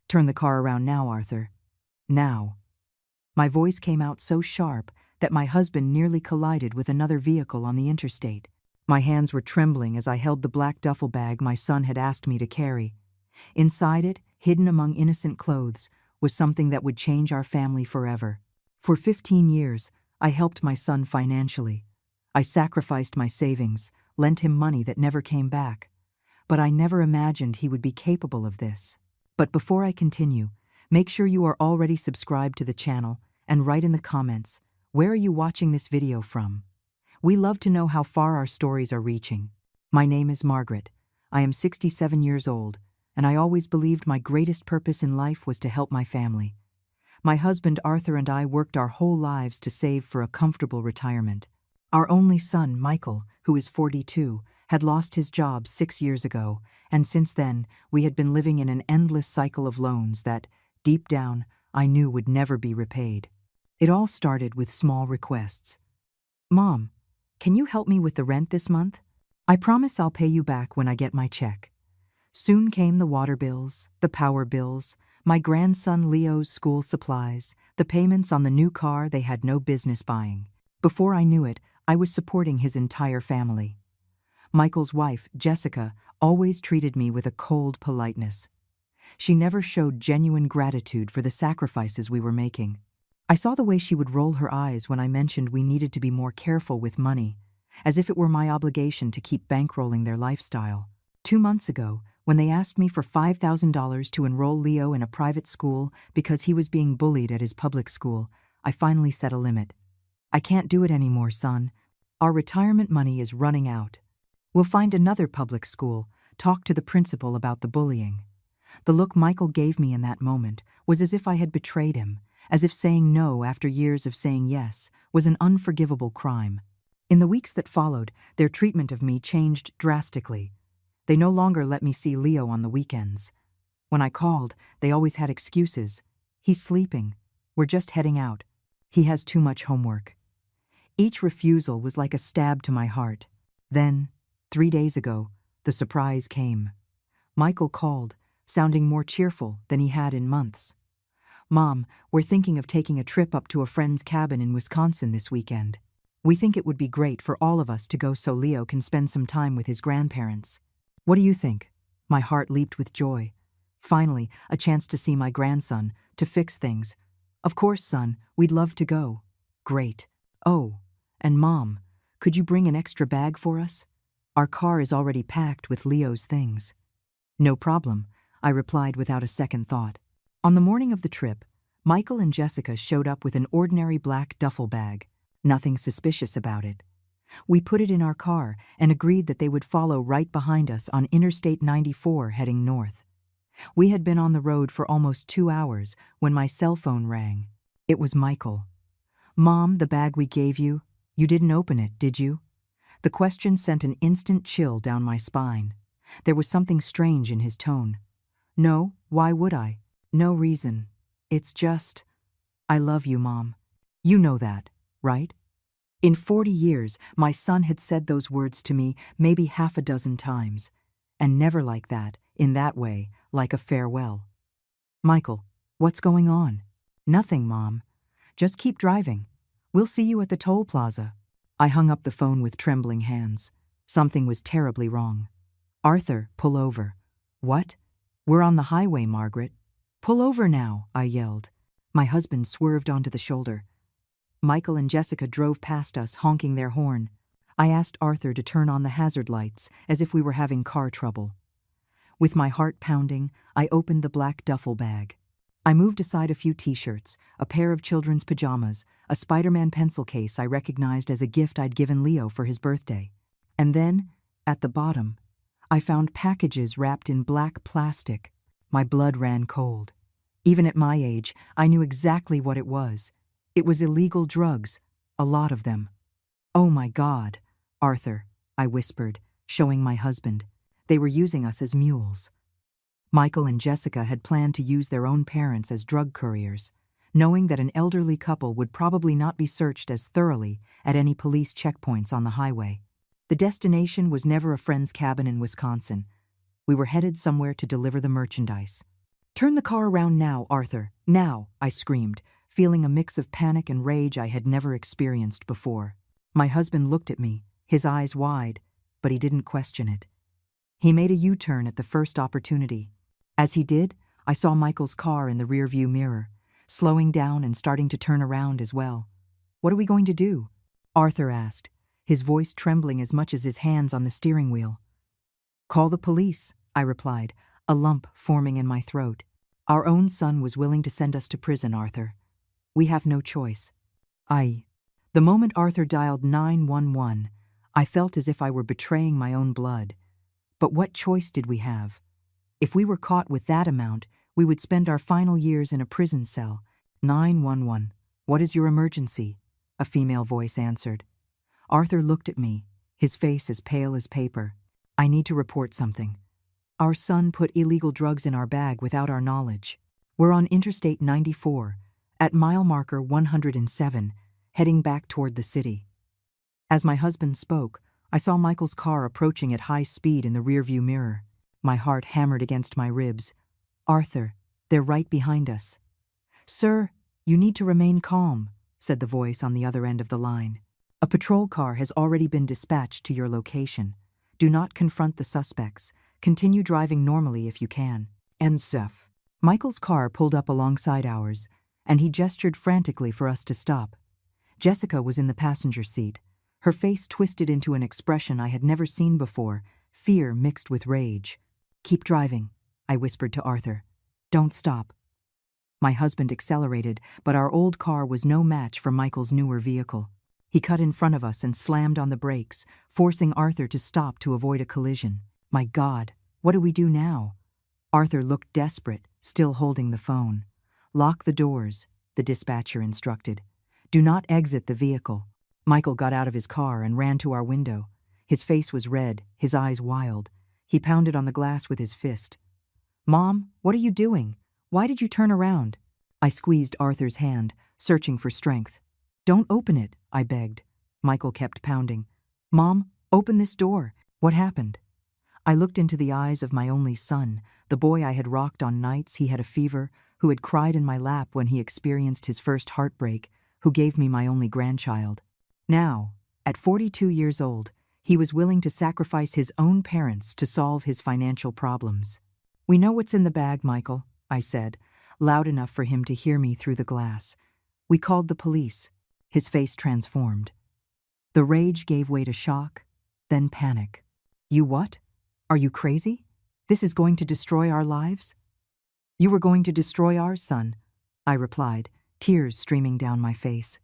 Turn the car around now, Arthur. Now. My voice came out so sharp that my husband nearly collided with another vehicle on the interstate. My hands were trembling as I held the black duffel bag my son had asked me to carry. Inside it, hidden among innocent clothes, was something that would change our family forever. For 15 years, I helped my son financially. I sacrificed my savings, lent him money that never came back. But I never imagined he would be capable of this. But before I continue, make sure you are already subscribed to the channel and write in the comments, where are you watching this video from? We love to know how far our stories are reaching. My name is Margaret. I am 67 years old, and I always believed my greatest purpose in life was to help my family. My husband Arthur and I worked our whole lives to save for a comfortable retirement. Our only son, Michael, who is 42, had lost his job 6 years ago, and since then, we had been living in an endless cycle of loans that, deep down, I knew would never be repaid. It all started with small requests. Mom, can you help me with the rent this month? I promise I'll pay you back when I get my check. Soon came the water bills, the power bills, my grandson Leo's school supplies, the payments on the new car they had no business buying. Before I knew it, I was supporting his entire family. Michael's wife, Jessica, always treated me with a cold politeness. She never showed genuine gratitude for the sacrifices we were making. I saw the way she would roll her eyes when I mentioned we needed to be more careful with money, as if it were my obligation to keep bankrolling their lifestyle. 2 months ago, when they asked me for $5,000 to enroll Leo in a private school because he was being bullied at his public school, I finally set a limit. I can't do it anymore, son. Our retirement money is running out. We'll find another public school, talk to the principal about the bullying. The look Michael gave me in that moment was as if I had betrayed him, as if saying no after years of saying yes was an unforgivable crime. In the weeks that followed, their treatment of me changed drastically. They no longer let me see Leo on the weekends. When I called, they always had excuses. He's sleeping. We're just heading out. He has too much homework. Each refusal was like a stab to my heart. Then, 3 days ago, the surprise came. Michael called, sounding more cheerful than he had in months. Mom, we're thinking of taking a trip up to a friend's cabin in Wisconsin this weekend. We think it would be great for all of us to go so Leo can spend some time with his grandparents. What do you think? My heart leaped with joy. Finally, a chance to see my grandson, to fix things. Of course, son, we'd love to go. Great. Oh, and Mom, could you bring an extra bag for us? Our car is already packed with Leo's things. No problem, I replied without a second thought. On the morning of the trip, Michael and Jessica showed up with an ordinary black duffel bag. Nothing suspicious about it. We put it in our car and agreed that they would follow right behind us on Interstate 94 heading north. We had been on the road for almost 2 hours when my cell phone rang. It was Michael. Mom, the bag we gave you, you didn't open it, did you? The question sent an instant chill down my spine. There was something strange in his tone. No, why would I? No reason. It's just, I love you, Mom. You know that, right? In 40 years, my son had said those words to me maybe half a dozen times, and never like that, in that way, like a farewell. Michael, what's going on? Nothing, Mom. Just keep driving. We'll see you at the toll plaza. I hung up the phone with trembling hands. Something was terribly wrong. Arthur, pull over. What? We're on the highway, Margaret. Pull over now, I yelled. My husband swerved onto the shoulder. Michael and Jessica drove past us, honking their horn. I asked Arthur to turn on the hazard lights, as if we were having car trouble. With my heart pounding, I opened the black duffel bag. I moved aside a few t-shirts, a pair of children's pajamas, a Spider-Man pencil case I recognized as a gift I'd given Leo for his birthday. And then, at the bottom, I found packages wrapped in black plastic. My blood ran cold. Even at my age, I knew exactly what it was. It was illegal drugs, a lot of them. Oh my God, Arthur, I whispered, showing my husband. They were using us as mules. Michael and Jessica had planned to use their own parents as drug couriers, knowing that an elderly couple would probably not be searched as thoroughly at any police checkpoints on the highway. The destination was never a friend's cabin in Wisconsin. We were headed somewhere to deliver the merchandise. "Turn the car around now, Arthur, now," I screamed, feeling a mix of panic and rage I had never experienced before. My husband looked at me, his eyes wide, but he didn't question it. He made a U-turn at the first opportunity. As he did, I saw Michael's car in the rearview mirror, slowing down and starting to turn around as well. "What are we going to do?" Arthur asked, his voice trembling as much as his hands on the steering wheel. "Call the police," I replied, a lump forming in my throat. "Our own son was willing to send us to prison, Arthur. We have no choice." The moment Arthur dialed 911, I felt as if I were betraying my own blood. But what choice did we have? If we were caught with that amount, we would spend our final years in a prison cell. 911, "What is your emergency?" a female voice answered. Arthur looked at me, his face as pale as paper. "I need to report something. Our son put illegal drugs in our bag without our knowledge. We're on Interstate 94, at mile marker 107, heading back toward the city." As my husband spoke, I saw Michael's car approaching at high speed in the rearview mirror. My heart hammered against my ribs. "Arthur, they're right behind us." "Sir, you need to remain calm," said the voice on the other end of the line. "A patrol car has already been dispatched to your location. Do not confront the suspects. Continue driving normally if you can." "NSF." Michael's car pulled up alongside ours, and he gestured frantically for us to stop. Jessica was in the passenger seat, her face twisted into an expression I had never seen before, fear mixed with rage. "Keep driving," I whispered to Arthur. "Don't stop." My husband accelerated, but our old car was no match for Michael's newer vehicle. He cut in front of us and slammed on the brakes, forcing Arthur to stop to avoid a collision. My God, what do we do now? Arthur looked desperate, still holding the phone. "Lock the doors," the dispatcher instructed. "Do not exit the vehicle." Michael got out of his car and ran to our window. His face was red, his eyes wild. He pounded on the glass with his fist. "Mom, what are you doing? Why did you turn around?" I squeezed Arthur's hand, searching for strength. "Don't open it," I begged. Michael kept pounding. "Mom, open this door. What happened?" I looked into the eyes of my only son, the boy I had rocked on nights he had a fever, who had cried in my lap when he experienced his first heartbreak, who gave me my only grandchild. Now, at 42 years old, he was willing to sacrifice his own parents to solve his financial problems. "We know what's in the bag, Michael," I said, loud enough for him to hear me through the glass. "We called the police." His face transformed. The rage gave way to shock, then panic. "You what? Are you crazy? This is going to destroy our lives?" "You were going to destroy ours, son," I replied, tears streaming down my face.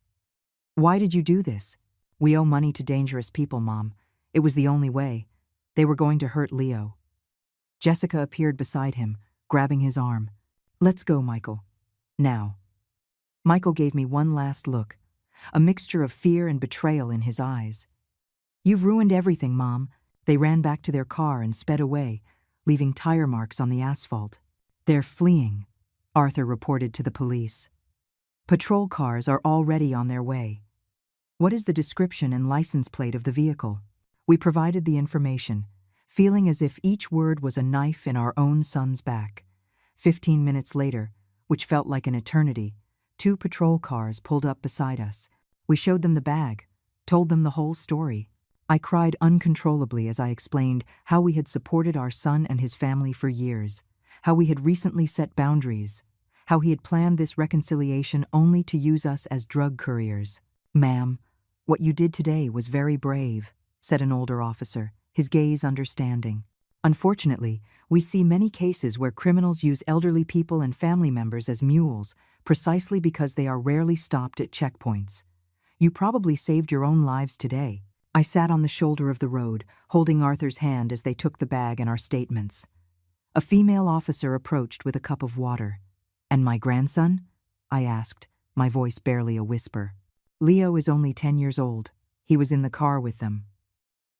"Why did you do this?" "We owe money to dangerous people, Mom. It was the only way. They were going to hurt Leo." Jessica appeared beside him, grabbing his arm. "Let's go, Michael. Now." Michael gave me one last look, a mixture of fear and betrayal in his eyes. "You've ruined everything, Mom." They ran back to their car and sped away, leaving tire marks on the asphalt. "They're fleeing," Arthur reported to the police. "Patrol cars are already on their way." "What is the description and license plate of the vehicle?" We provided the information, feeling as if each word was a knife in our own son's back. 15 minutes later, which felt like an eternity, 2 patrol cars pulled up beside us. We showed them the bag, told them the whole story. I cried uncontrollably as I explained how we had supported our son and his family for years, how we had recently set boundaries, how he had planned this reconciliation only to use us as drug couriers. "Ma'am, what you did today was very brave," said an older officer, his gaze understanding. "Unfortunately, we see many cases where criminals use elderly people and family members as mules precisely because they are rarely stopped at checkpoints. You probably saved your own lives today." I sat on the shoulder of the road, holding Arthur's hand as they took the bag and our statements. A female officer approached with a cup of water. "And my grandson?" I asked, my voice barely a whisper. "Leo is only 10 years old. He was in the car with them.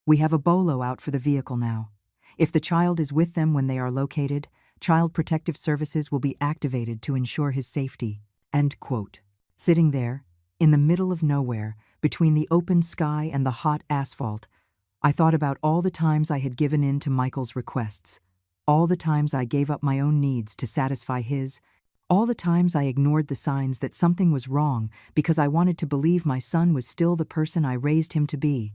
We have a bolo out for the vehicle now. If the child is with them when they are located, Child Protective Services will be activated to ensure his safety." End quote. Sitting there, in the middle of nowhere, between the open sky and the hot asphalt, I thought about all the times I had given in to Michael's requests. All the times I gave up my own needs to satisfy his. All the times I ignored the signs that something was wrong because I wanted to believe my son was still the person I raised him to be.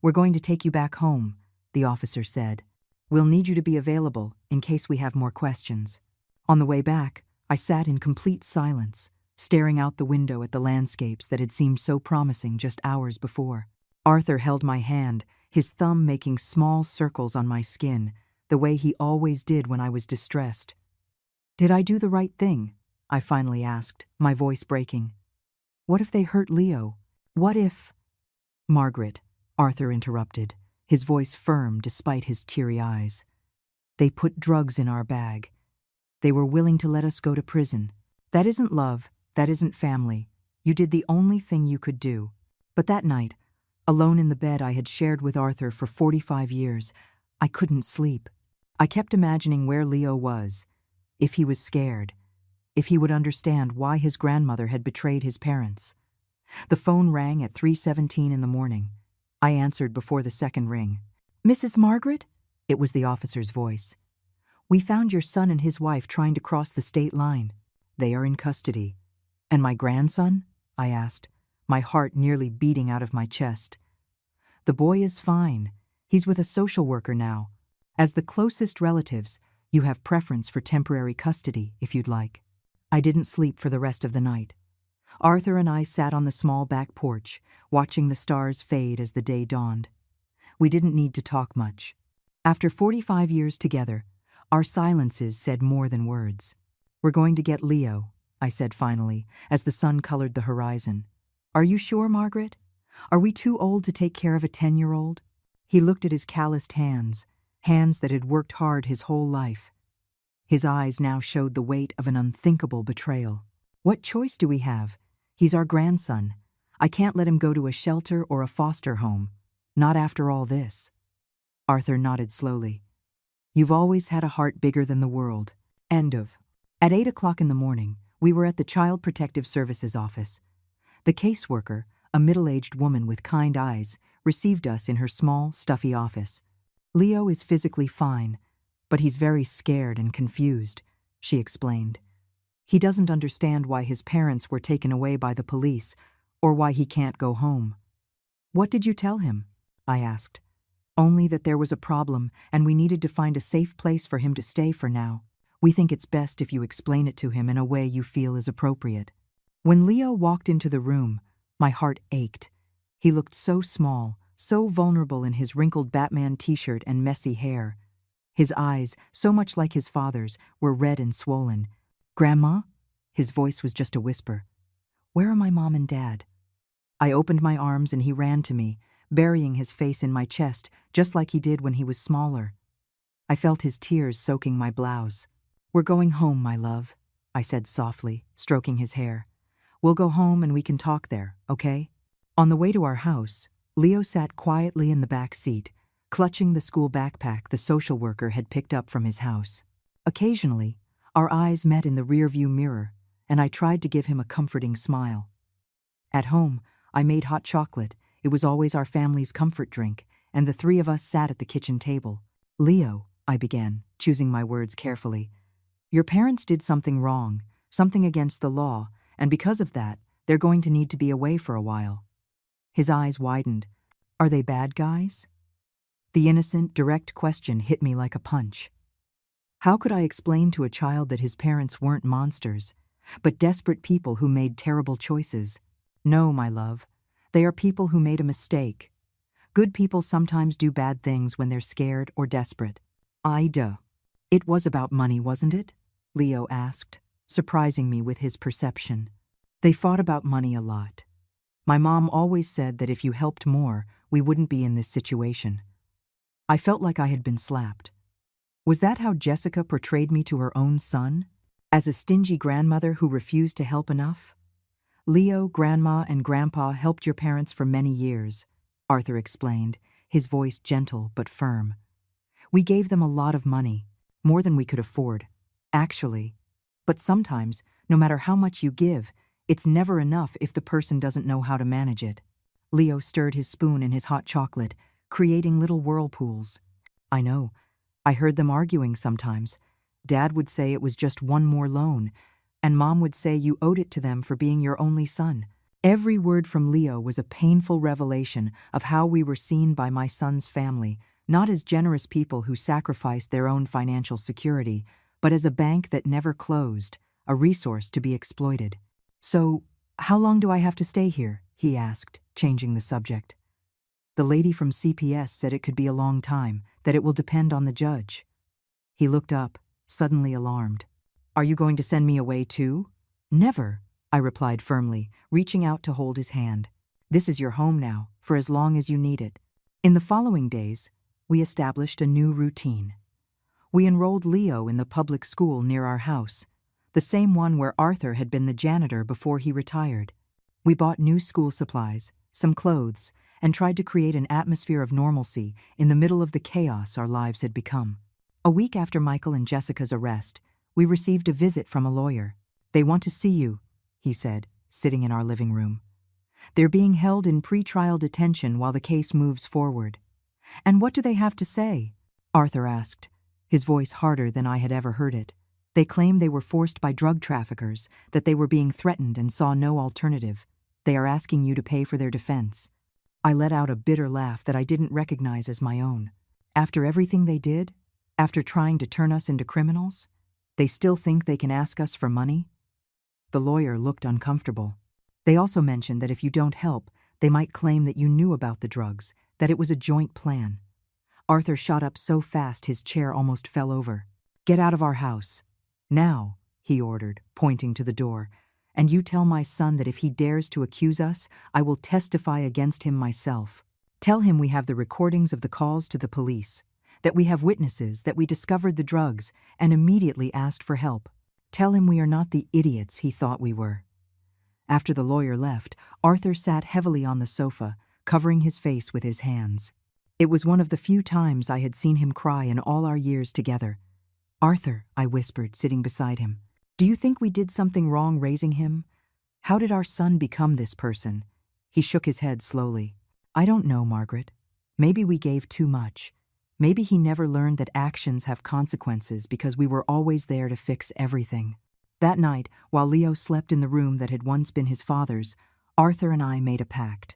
"We're going to take you back home," the officer said. "We'll need you to be available in case we have more questions." On the way back, I sat in complete silence, staring out the window at the landscapes that had seemed so promising just hours before. Arthur held my hand, his thumb making small circles on my skin, the way he always did when I was distressed. "Did I do the right thing?" I finally asked, my voice breaking. "What if they hurt Leo? What if—" "Margaret," Arthur interrupted, his voice firm despite his teary eyes. "They put drugs in our bag. They were willing to let us go to prison. That isn't love, that isn't family. You did the only thing you could do." But that night, alone in the bed I had shared with Arthur for 45 years, I couldn't sleep. I kept imagining where Leo was, if he was scared, if he would understand why his grandmother had betrayed his parents. The phone rang at 3:17 in the morning. I answered before the second ring. "Mrs. Margaret?" It was the officer's voice. "We found your son and his wife trying to cross the state line. They are in custody." "And my grandson?" I asked, my heart nearly beating out of my chest. "The boy is fine. He's with a social worker now. As the closest relatives, you have preference for temporary custody, if you'd like." I didn't sleep for the rest of the night. Arthur and I sat on the small back porch, watching the stars fade as the day dawned. We didn't need to talk much. After 45 years together, our silences said more than words. "We're going to get Leo," I said finally, as the sun colored the horizon. "Are you sure, Margaret? Are we too old to take care of a 10-year-old? He looked at his calloused hands, hands that had worked hard his whole life. His eyes now showed the weight of an unthinkable betrayal. "What choice do we have? He's our grandson. I can't let him go to a shelter or a foster home. Not after all this." Arthur nodded slowly. "You've always had a heart bigger than the world." End of. At 8 o'clock in the morning, we were at the Child Protective Services office. The caseworker, a middle-aged woman with kind eyes, received us in her small, stuffy office. "Leo is physically fine, but he's very scared and confused," she explained. "He doesn't understand why his parents were taken away by the police or why he can't go home." "What did you tell him?" I asked. "Only that there was a problem and we needed to find a safe place for him to stay for now. We think it's best if you explain it to him in a way you feel is appropriate." When Leo walked into the room, my heart ached. He looked so small, so vulnerable in his wrinkled Batman t-shirt and messy hair. His eyes, so much like his father's, were red and swollen. "Grandma?" His voice was just a whisper. "Where are my mom and dad?" I opened my arms and he ran to me, burying his face in my chest, just like he did when he was smaller. I felt his tears soaking my blouse. "We're going home, my love," I said softly, stroking his hair. "We'll go home and we can talk there, okay?" On the way to our house, Leo sat quietly in the back seat, clutching the school backpack the social worker had picked up from his house. Occasionally, our eyes met in the rearview mirror, and I tried to give him a comforting smile. At home, I made hot chocolate. It was always our family's comfort drink, and the three of us sat at the kitchen table. "Leo," I began, choosing my words carefully, "your parents did something wrong, something against the law, and because of that, they're going to need to be away for a while." His eyes widened. "Are they bad guys?" The innocent, direct question hit me like a punch. How could I explain to a child that his parents weren't monsters, but desperate people who made terrible choices? "No, my love. They are people who made a mistake. Good people sometimes do bad things when they're scared or desperate." "Ida." "It was about money, wasn't it?" Leo asked, surprising me with his perception. "They fought about money a lot. My mom always said that if you helped more, we wouldn't be in this situation." I felt like I had been slapped. Was that how Jessica portrayed me to her own son? As a stingy grandmother who refused to help enough? "Leo, Grandma, and Grandpa helped your parents for many years," Arthur explained, his voice gentle but firm. "We gave them a lot of money, more than we could afford, actually. But sometimes, no matter how much you give, it's never enough if the person doesn't know how to manage it." Leo stirred his spoon in his hot chocolate, creating little whirlpools. "I know. I heard them arguing sometimes. Dad would say it was just one more loan, and Mom would say you owed it to them for being your only son. Every word from Leo was a painful revelation of how we were seen by my son's family, not as generous people who sacrificed their own financial security, but as a bank that never closed, a resource to be exploited. "So, how long do I have to stay here?" he asked, changing the subject. "The lady from CPS said it could be a long time, that it will depend on the judge." He looked up, suddenly alarmed. "Are you going to send me away too?" "Never," I replied firmly, reaching out to hold his hand. "This is your home now, for as long as you need it." In the following days, we established a new routine. We enrolled Leo in the public school near our house, the same one where Arthur had been the janitor before he retired. We bought new school supplies, some clothes, and tried to create an atmosphere of normalcy in the middle of the chaos our lives had become. A week after Michael and Jessica's arrest, we received a visit from a lawyer. "They want to see you," he said, sitting in our living room. "They're being held in pretrial detention while the case moves forward." "And what do they have to say?" Arthur asked, his voice harder than I had ever heard it. "They claim they were forced by drug traffickers, that they were being threatened and saw no alternative. They are asking you to pay for their defense." I let out a bitter laugh that I didn't recognize as my own. After everything they did, after trying to turn us into criminals, they still think they can ask us for money? The lawyer looked uncomfortable. "They also mentioned that if you don't help, they might claim that you knew about the drugs, that it was a joint plan." Arthur shot up so fast his chair almost fell over. "Get out of our house. Now," he ordered, pointing to the door. "And you tell my son that if he dares to accuse us, I will testify against him myself. Tell him we have the recordings of the calls to the police, that we have witnesses, that we discovered the drugs and immediately asked for help. Tell him we are not the idiots he thought we were." After the lawyer left, Arthur sat heavily on the sofa, covering his face with his hands. It was one of the few times I had seen him cry in all our years together. "Arthur," I whispered, sitting beside him, "do you think we did something wrong raising him? How did our son become this person?" He shook his head slowly. "I don't know, Margaret. Maybe we gave too much. Maybe he never learned that actions have consequences because we were always there to fix everything." That night, while Leo slept in the room that had once been his father's, Arthur and I made a pact.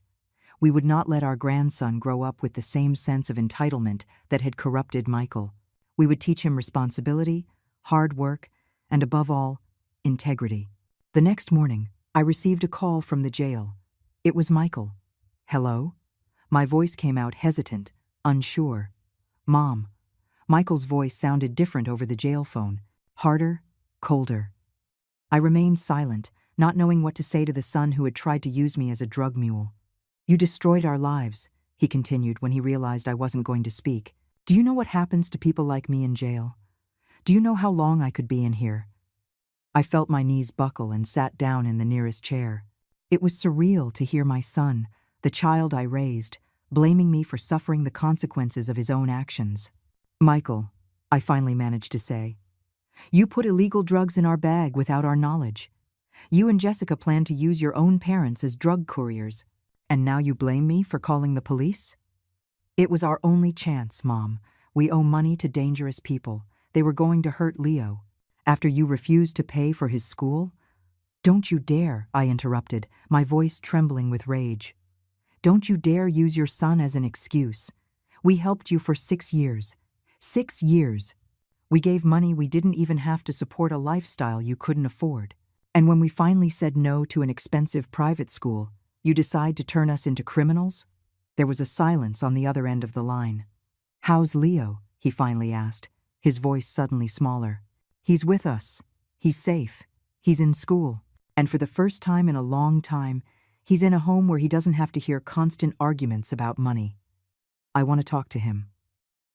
We would not let our grandson grow up with the same sense of entitlement that had corrupted Michael. We would teach him responsibility, hard work, and above all, integrity. The next morning, I received a call from the jail. It was Michael. "Hello?" My voice came out hesitant, unsure. "Mom." Michael's voice sounded different over the jail phone, harder, colder. I remained silent, not knowing what to say to the son who had tried to use me as a drug mule. "You destroyed our lives," he continued when he realized I wasn't going to speak. "Do you know what happens to people like me in jail? Do you know how long I could be in here?" I felt my knees buckle and sat down in the nearest chair. It was surreal to hear my son, the child I raised, blaming me for suffering the consequences of his own actions. "Michael," I finally managed to say, "you put illegal drugs in our bag without our knowledge. You and Jessica planned to use your own parents as drug couriers. And now you blame me for calling the police?" "It was our only chance, Mom. We owe money to dangerous people. They were going to hurt Leo. After you refused to pay for his school?" "Don't you dare," I interrupted, my voice trembling with rage. "Don't you dare use your son as an excuse. We helped you for 6 years. 6 years. We gave money we didn't even have to support a lifestyle you couldn't afford. And when we finally said no to an expensive private school, you decide to turn us into criminals?" There was a silence on the other end of the line. "How's Leo?" he finally asked, his voice suddenly smaller. "He's with us. He's safe. He's in school. And for the first time in a long time, he's in a home where he doesn't have to hear constant arguments about money. I want to talk to him."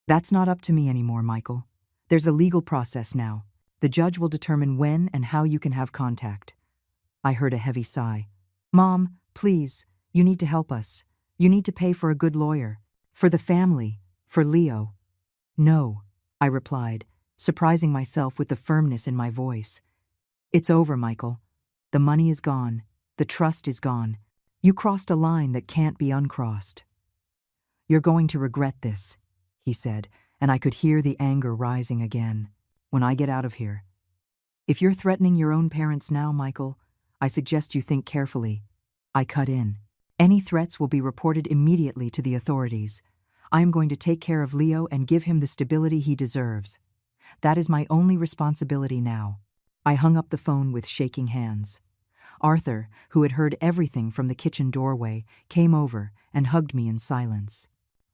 "That's not up to me anymore, Michael. There's a legal process now. The judge will determine when and how you can have contact." I heard a heavy sigh. "Mom, please, you need to help us. You need to pay for a good lawyer. For the family. For Leo." "No," I replied, surprising myself with the firmness in my voice. "It's over, Michael. The money is gone. The trust is gone. You crossed a line that can't be uncrossed. You're going to regret this," he said, and I could hear the anger rising again. When I get out of here. If you're threatening your own parents now, Michael, I suggest you think carefully. I cut in. Any threats will be reported immediately to the authorities. I am going to take care of Leo and give him the stability he deserves. That is my only responsibility now. I hung up the phone with shaking hands. Arthur, who had heard everything from the kitchen doorway, came over and hugged me in silence.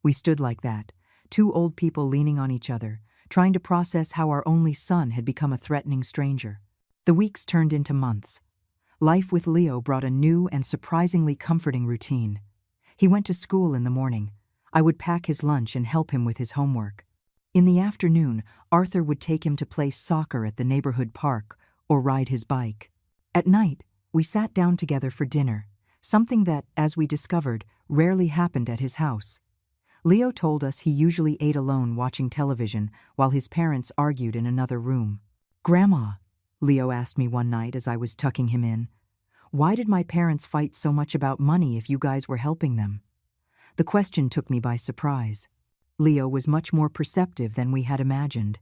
We stood like that, two old people leaning on each other, trying to process how our only son had become a threatening stranger. The weeks turned into months. Life with Leo brought a new and surprisingly comforting routine. He went to school in the morning. I would pack his lunch and help him with his homework. In the afternoon, Arthur would take him to play soccer at the neighborhood park or ride his bike. At night, we sat down together for dinner, something that, as we discovered, rarely happened at his house. Leo told us he usually ate alone watching television while his parents argued in another room. "Grandma," Leo asked me one night as I was tucking him in, "why did my parents fight so much about money if you guys were helping them?" The question took me by surprise. Leo was much more perceptive than we had imagined.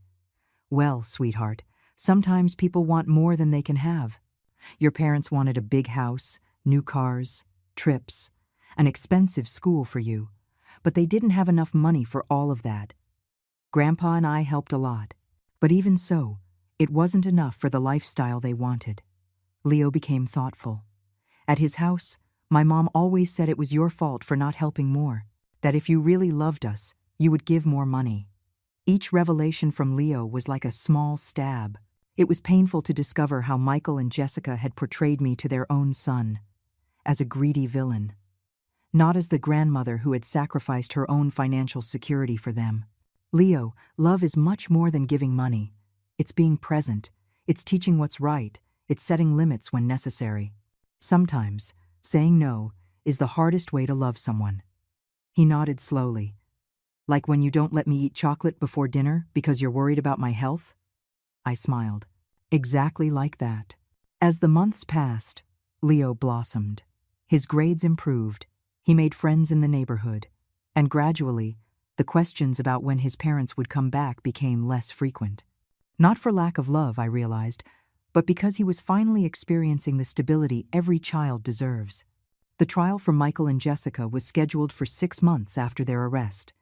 "Well, sweetheart, sometimes people want more than they can have. Your parents wanted a big house, new cars, trips, an expensive school for you, but they didn't have enough money for all of that. Grandpa and I helped a lot, but even so, it wasn't enough for the lifestyle they wanted." Leo became thoughtful. "At his house, my mom always said it was your fault for not helping more, that if you really loved us, you would give more money." Each revelation from Leo was like a small stab. It was painful to discover how Michael and Jessica had portrayed me to their own son, as a greedy villain. Not as the grandmother who had sacrificed her own financial security for them. "Leo, love is much more than giving money. It's being present, it's teaching what's right, it's setting limits when necessary. Sometimes, saying no is the hardest way to love someone." He nodded slowly. "Like when you don't let me eat chocolate before dinner because you're worried about my health?" I smiled. "Exactly like that." As the months passed, Leo blossomed. His grades improved. He made friends in the neighborhood, and gradually, the questions about when his parents would come back became less frequent. Not for lack of love, I realized, but because he was finally experiencing the stability every child deserves. The trial for Michael and Jessica was scheduled for 6 months after their arrest.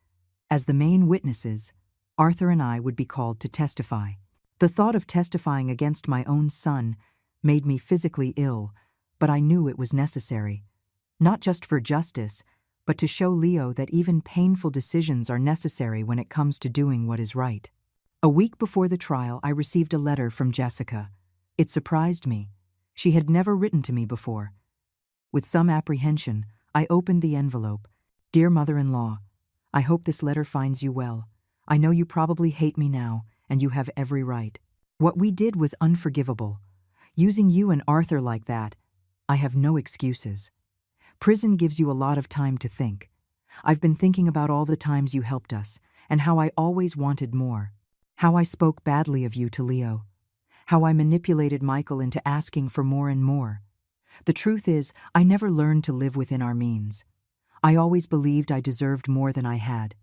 As the main witnesses, Arthur and I would be called to testify. The thought of testifying against my own son made me physically ill, but I knew it was necessary. Not just for justice, but to show Leo that even painful decisions are necessary when it comes to doing what is right. A week before the trial, I received a letter from Jessica. It surprised me. She had never written to me before. With some apprehension, I opened the envelope. "Dear mother-in-law, I hope this letter finds you well. I know you probably hate me now, and you have every right. What we did was unforgivable. Using you and Arthur like that, I have no excuses. Prison gives you a lot of time to think. I've been thinking about all the times you helped us, and how I always wanted more. How I spoke badly of you to Leo. How I manipulated Michael into asking for more and more. The truth is, I never learned to live within our means. I always believed I deserved more than I had.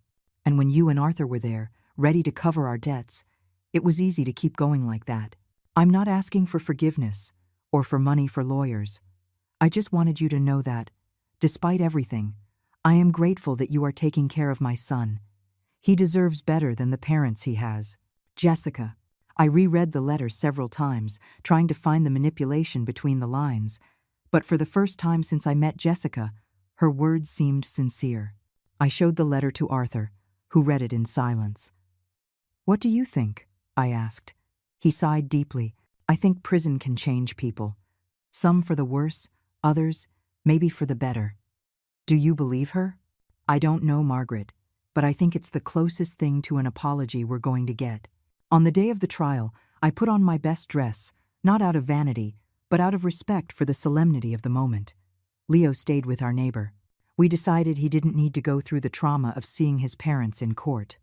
And when you and Arthur were there, ready to cover our debts, it was easy to keep going like that. I'm not asking for forgiveness, or for money for lawyers. I just wanted you to know that, despite everything, I am grateful that you are taking care of my son. He deserves better than the parents he has. Jessica." I reread the letter several times, trying to find the manipulation between the lines, but for the first time since I met Jessica, her words seemed sincere. I showed the letter to Arthur, who read it in silence. "What do you think?" I asked. He sighed deeply. "I think prison can change people. Some for the worse, others, maybe for the better." "Do you believe her?" "I don't know, Margaret, but I think it's the closest thing to an apology we're going to get." On the day of the trial, I put on my best dress, not out of vanity, but out of respect for the solemnity of the moment. Leo stayed with our neighbor. We decided he didn't need to go through the trauma of seeing his parents in court.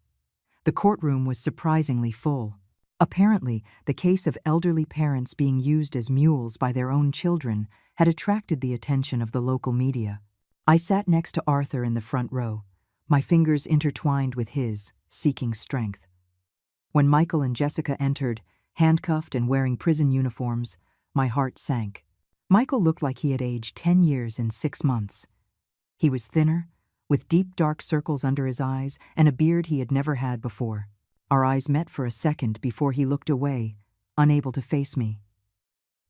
The courtroom was surprisingly full. Apparently, the case of elderly parents being used as mules by their own children had attracted the attention of the local media. I sat next to Arthur in the front row. my fingers intertwined with his, seeking strength. When Michael and Jessica entered, handcuffed and wearing prison uniforms, my heart sank. Michael looked like he had aged 10 years in 6 months. He was thinner, with deep dark circles under his eyes and a beard he had never had before. Our eyes met for a second before he looked away, unable to face me.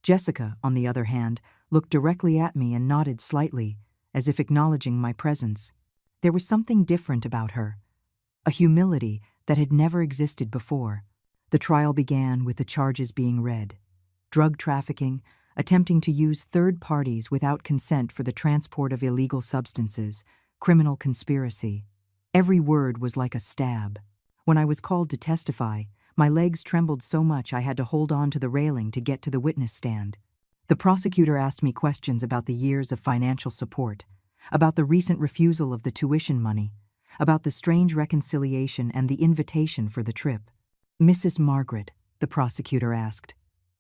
Jessica, on the other hand, looked directly at me and nodded slightly, as if acknowledging my presence. There was something different about her, a humility that had never existed before. The trial began with the charges being read: drug trafficking, attempting to use third parties without consent for the transport of illegal substances, criminal conspiracy. Every word was like a stab. When I was called to testify, my legs trembled so much I had to hold on to the railing to get to the witness stand. The prosecutor asked me questions about the years of financial support, about the recent refusal of the tuition money, about the strange reconciliation and the invitation for the trip. "Mrs. Margaret," the prosecutor asked,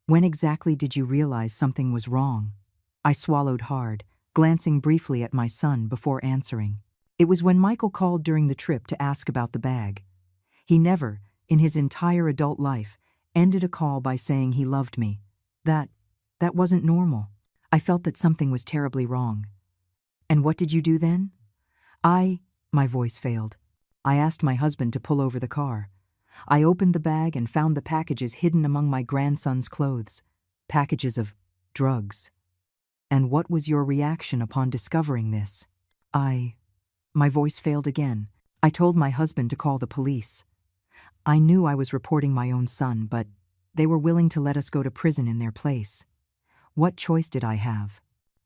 "when exactly did you realize something was wrong?" I swallowed hard, glancing briefly at my son before answering. It was when Michael called during the trip to ask about the bag. He never, in his entire adult life, ended a call by saying he loved me. That wasn't normal. I felt that something was terribly wrong. "And what did you do then?" My voice failed. I asked my husband to pull over the car. I opened the bag and found the packages hidden among my grandson's clothes. Packages of drugs. "And what was your reaction upon discovering this?" My voice failed again. I told my husband to call the police. I knew I was reporting my own son, but they were willing to let us go to prison in their place. What choice did I have?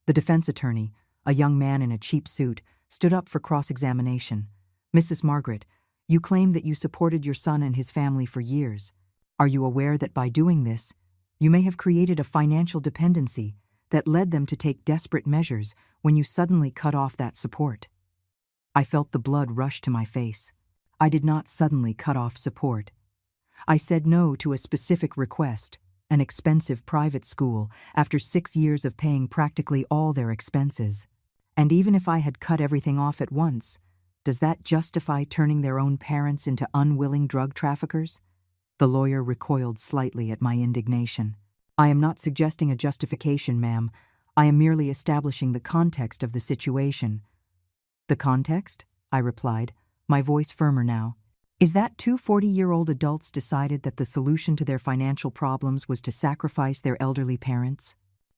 The defense attorney, a young man in a cheap suit, stood up for cross-examination. "Mrs. Margaret, you claim that you supported your son and his family for years. Are you aware that by doing this, you may have created a financial dependency that led them to take desperate measures when you suddenly cut off that support?" I felt the blood rush to my face. I did not suddenly cut off support. I said no to a specific request, an expensive private school, after 6 years of paying practically all their expenses. And even if I had cut everything off at once, does that justify turning their own parents into unwilling drug traffickers? The lawyer recoiled slightly at my indignation. "I am not suggesting a justification, ma'am. I am merely establishing the context of the situation." "The context?" I replied, my voice firmer now. "Is that 2 40-year-old adults decided that the solution to their financial problems was to sacrifice their elderly parents?"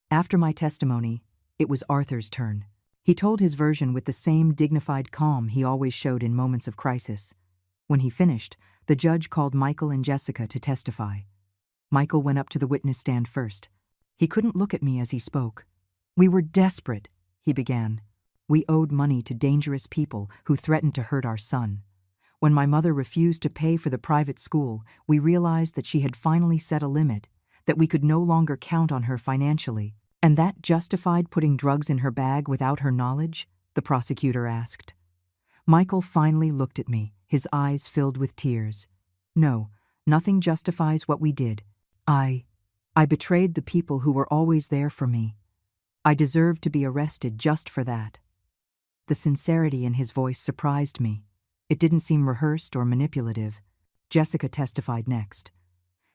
After my testimony, it was Arthur's turn. He told his version with the same dignified calm he always showed in moments of crisis. When he finished, the judge called Michael and Jessica to testify. Michael went up to the witness stand first. He couldn't look at me as he spoke. "We were desperate," he began. "We owed money to dangerous people who threatened to hurt our son. When my mother refused to pay for the private school, we realized that she had finally set a limit, that we could no longer count on her financially. And that justified putting drugs in her bag without her knowledge?" the prosecutor asked. Michael finally looked at me, his eyes filled with tears. "No, nothing justifies what we did. I betrayed the people who were always there for me. I deserved to be arrested just for that." The sincerity in his voice surprised me. It didn't seem rehearsed or manipulative. Jessica testified next.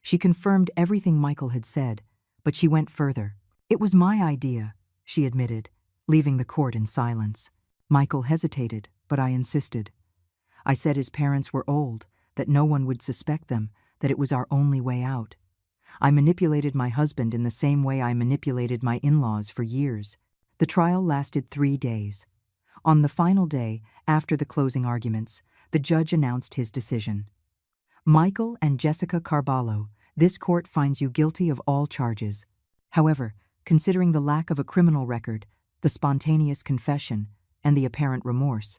She confirmed everything Michael had said, but she went further. "It was my idea," she admitted, leaving the court in silence. Michael hesitated, but I insisted. I said his parents were old, that no one would suspect them, that it was our only way out. I manipulated my husband in the same way I manipulated my in-laws for years. The trial lasted 3 days. On the final day, after the closing arguments, the judge announced his decision. "Michael and Jessica Carballo, this court finds you guilty of all charges. However, considering the lack of a criminal record, the spontaneous confession, and the apparent remorse,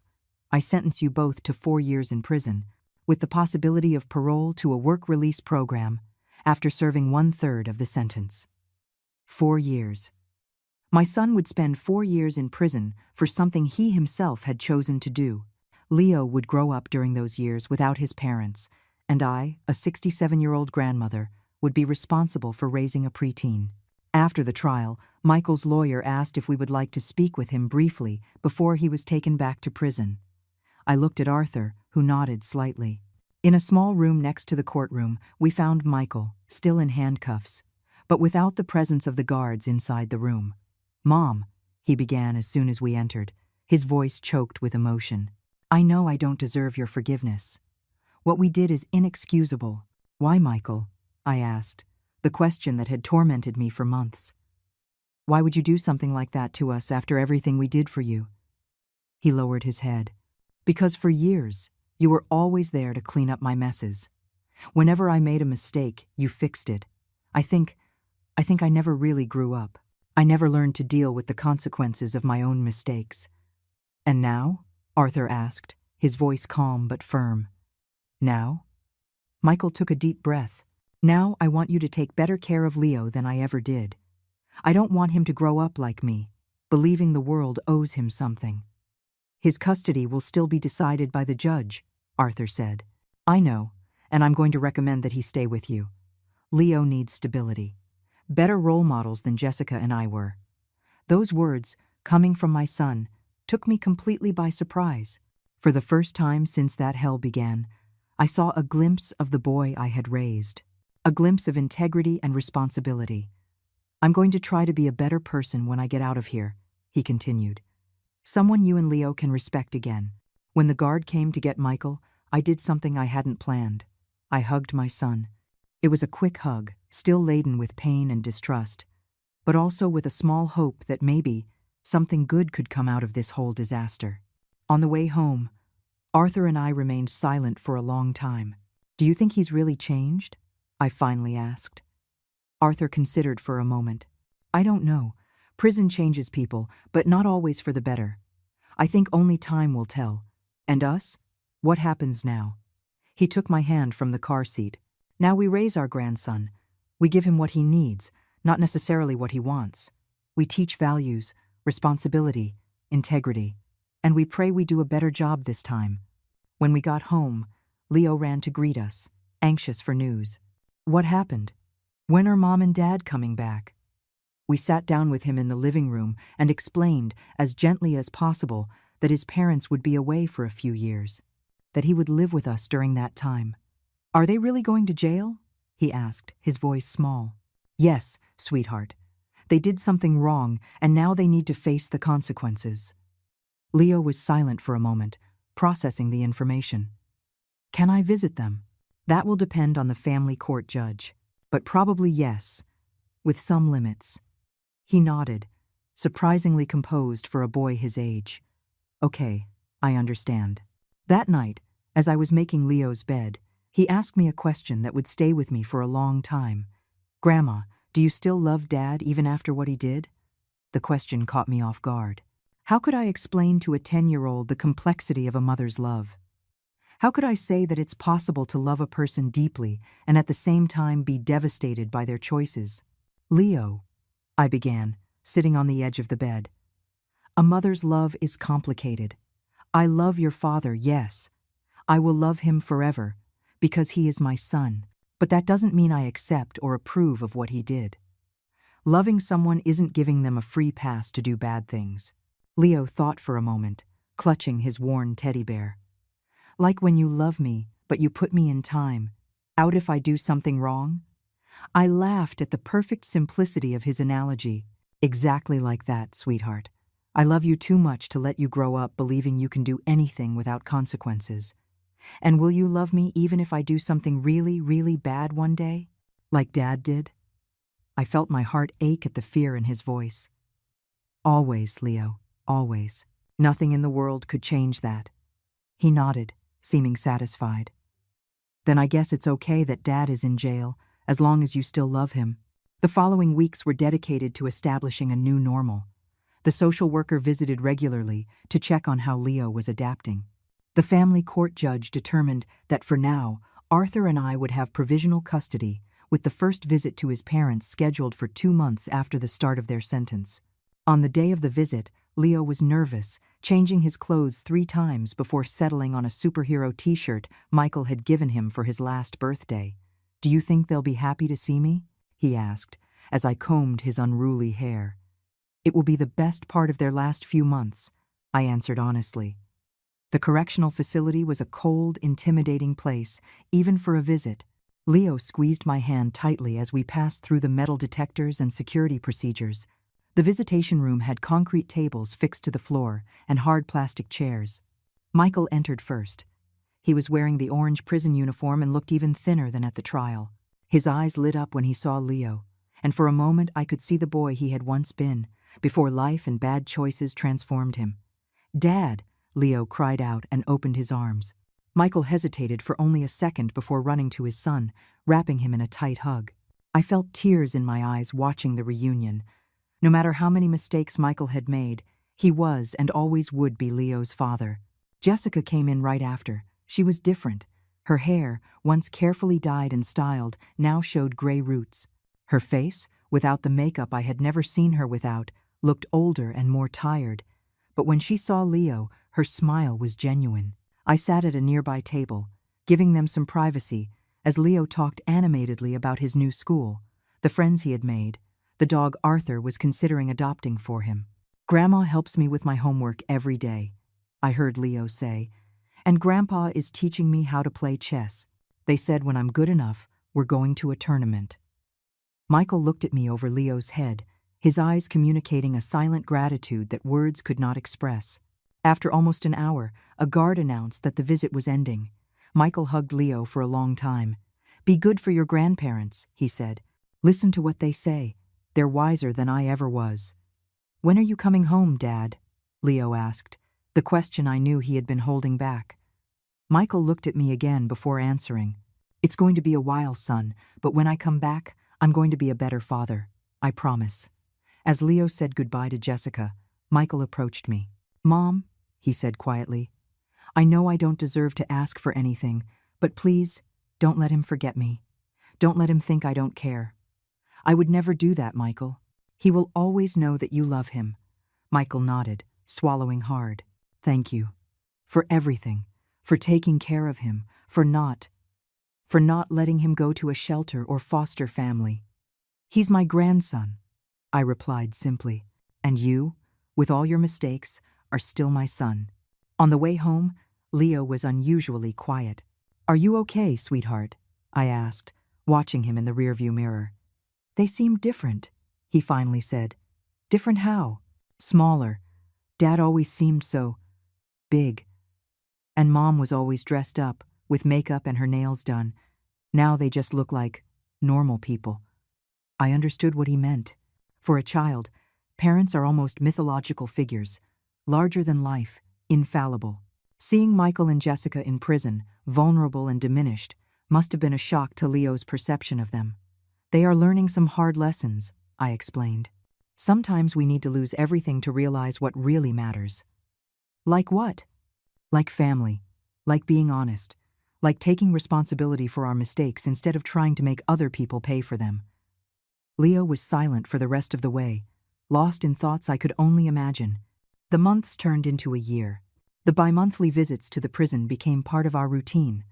I sentence you both to 4 years in prison, with the possibility of parole to a work release program after serving 1/3 of the sentence." 4 years. My son would spend 4 years in prison for something he himself had chosen to do. Leo would grow up during those years without his parents, and I, a 67-year-old grandmother, would be responsible for raising a preteen. After the trial, Michael's lawyer asked if we would like to speak with him briefly before he was taken back to prison. I looked at Arthur, who nodded slightly. In a small room next to the courtroom, we found Michael, still in handcuffs, but without the presence of the guards inside the room. "Mom," he began as soon as we entered, his voice choked with emotion. "I know I don't deserve your forgiveness. What we did is inexcusable." "Why, Michael?" I asked, the question that had tormented me for months. "Why would you do something like that to us after everything we did for you?" He lowered his head. "Because for years, you were always there to clean up my messes. Whenever I made a mistake, you fixed it. I think I never really grew up. I never learned to deal with the consequences of my own mistakes." "And now?" Arthur asked, his voice calm but firm. "Now?" Michael took a deep breath. "Now I want you to take better care of Leo than I ever did. I don't want him to grow up like me, believing the world owes him something." "His custody will still be decided by the judge," Arthur said. "I know, and I'm going to recommend that he stay with you. Leo needs stability. Better role models than Jessica and I were." Those words, coming from my son, took me completely by surprise. For the first time since that hell began, I saw a glimpse of the boy I had raised. A glimpse of integrity and responsibility. "I'm going to try to be a better person when I get out of here," he continued. "Someone you and Leo can respect again." When the guard came to get Michael, I did something I hadn't planned. I hugged my son. It was a quick hug, still laden with pain and distrust, but also with a small hope that maybe something good could come out of this whole disaster. On the way home, Arthur and I remained silent for a long time. "Do you think he's really changed?" I finally asked. Arthur considered for a moment. "I don't know. Prison changes people, but not always for the better. I think only time will tell. And us? What happens now?" He took my hand from the car seat. "Now we raise our grandson. We give him what he needs, not necessarily what he wants. We teach values, responsibility, integrity, and we pray we do a better job this time." When we got home, Leo ran to greet us, anxious for news. "What happened? When are Mom and Dad coming back?" We sat down with him in the living room and explained, as gently as possible, that his parents would be away for a few years, that he would live with us during that time. "Are they really going to jail?" he asked, his voice small. "Yes, sweetheart. They did something wrong, and now they need to face the consequences." Leo was silent for a moment, processing the information. "Can I visit them?" "That will depend on the family court judge, but probably yes, with some limits." He nodded, surprisingly composed for a boy his age. "Okay, I understand." That night, as I was making Leo's bed, he asked me a question that would stay with me for a long time. "Grandma, do you still love Dad even after what he did?" The question caught me off guard. How could I explain to a 10-year-old the complexity of a mother's love? How could I say that it's possible to love a person deeply and at the same time be devastated by their choices? "Leo," I began, sitting on the edge of the bed, "a mother's love is complicated. I love your father, yes. I will love him forever, because he is my son, but that doesn't mean I accept or approve of what he did. Loving someone isn't giving them a free pass to do bad things." Leo thought for a moment, clutching his worn teddy bear. "Like when you love me, but you put me in time, out if I do something wrong?" I laughed at the perfect simplicity of his analogy. "Exactly like that, sweetheart. I love you too much to let you grow up believing you can do anything without consequences. And will you love me even if I do something really, really bad one day? Like Dad did?" I felt my heart ache at the fear in his voice. "Always, Leo, always. Nothing in the world could change that." He nodded, seeming satisfied. "Then I guess it's okay that Dad is in jail, as long as you still love him." The following weeks were dedicated to establishing a new normal. The social worker visited regularly to check on how Leo was adapting. The family court judge determined that for now, Arthur and I would have provisional custody, with the first visit to his parents scheduled for 2 months after the start of their sentence. On the day of the visit, Leo was nervous, changing his clothes 3 times before settling on a superhero t-shirt Michael had given him for his last birthday. "Do you think they'll be happy to see me?" he asked, as I combed his unruly hair. "It will be the best part of their last few months," I answered honestly. The correctional facility was a cold, intimidating place, even for a visit. Leo squeezed my hand tightly as we passed through the metal detectors and security procedures. The visitation room had concrete tables fixed to the floor and hard plastic chairs. Michael entered first. He was wearing the orange prison uniform and looked even thinner than at the trial. His eyes lit up when he saw Leo, and for a moment I could see the boy he had once been, before life and bad choices transformed him. "Dad!" Leo cried out and opened his arms. Michael hesitated for only a second before running to his son, wrapping him in a tight hug. I felt tears in my eyes watching the reunion. No matter how many mistakes Michael had made, he was and always would be Leo's father. Jessica came in right after. She was different. Her hair, once carefully dyed and styled, now showed gray roots. Her face, without the makeup I had never seen her without, looked older and more tired. But when she saw Leo, her smile was genuine. I sat at a nearby table, giving them some privacy, as Leo talked animatedly about his new school, the friends he had made. The dog Arthur was considering adopting for him. "Grandma helps me with my homework every day," I heard Leo say, "and Grandpa is teaching me how to play chess. They said when I'm good enough, we're going to a tournament." Michael looked at me over Leo's head, his eyes communicating a silent gratitude that words could not express. After almost an hour, a guard announced that the visit was ending. Michael hugged Leo for a long time. "Be good for your grandparents," he said. "Listen to what they say. They're wiser than I ever was." "When are you coming home, Dad?" Leo asked, the question I knew he had been holding back. Michael looked at me again before answering. "It's going to be a while, son, but when I come back, I'm going to be a better father. I promise." As Leo said goodbye to Jessica, Michael approached me. "Mom," he said quietly, "I know I don't deserve to ask for anything, but please, don't let him forget me. Don't let him think I don't care." "I would never do that, Michael. He will always know that you love him." Michael nodded, swallowing hard. "Thank you. For everything. For taking care of him. For not letting him go to a shelter or foster family." "He's my grandson," I replied simply. "And you, with all your mistakes, are still my son." On the way home, Leo was unusually quiet. "Are you okay, sweetheart?" I asked, watching him in the rearview mirror. "They seem different," he finally said. "Different how?" "Smaller. Dad always seemed so big. And Mom was always dressed up, with makeup and her nails done. Now they just look like normal people." I understood what he meant. For a child, parents are almost mythological figures, larger than life, infallible. Seeing Michael and Jessica in prison, vulnerable and diminished, must have been a shock to Leo's perception of them. "They are learning some hard lessons," I explained. "Sometimes we need to lose everything to realize what really matters." "Like what?" "Like family, like being honest, like taking responsibility for our mistakes instead of trying to make other people pay for them." Leo was silent for the rest of the way, lost in thoughts I could only imagine. The months turned into a year. The bi-monthly visits to the prison became part of our routine.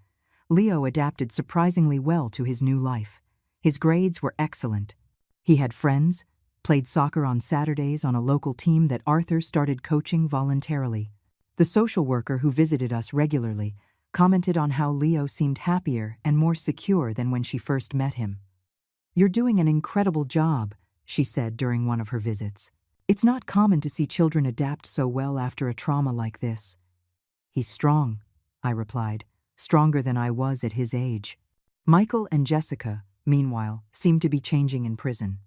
Leo adapted surprisingly well to his new life. His grades were excellent. He had friends, played soccer on Saturdays on a local team that Arthur started coaching voluntarily. The social worker who visited us regularly commented on how Leo seemed happier and more secure than when she first met him. "You're doing an incredible job," she said during one of her visits. "It's not common to see children adapt so well after a trauma like this." "He's strong," I replied, "stronger than I was at his age." Michael and Jessica, meanwhile, seemed to be changing in prison.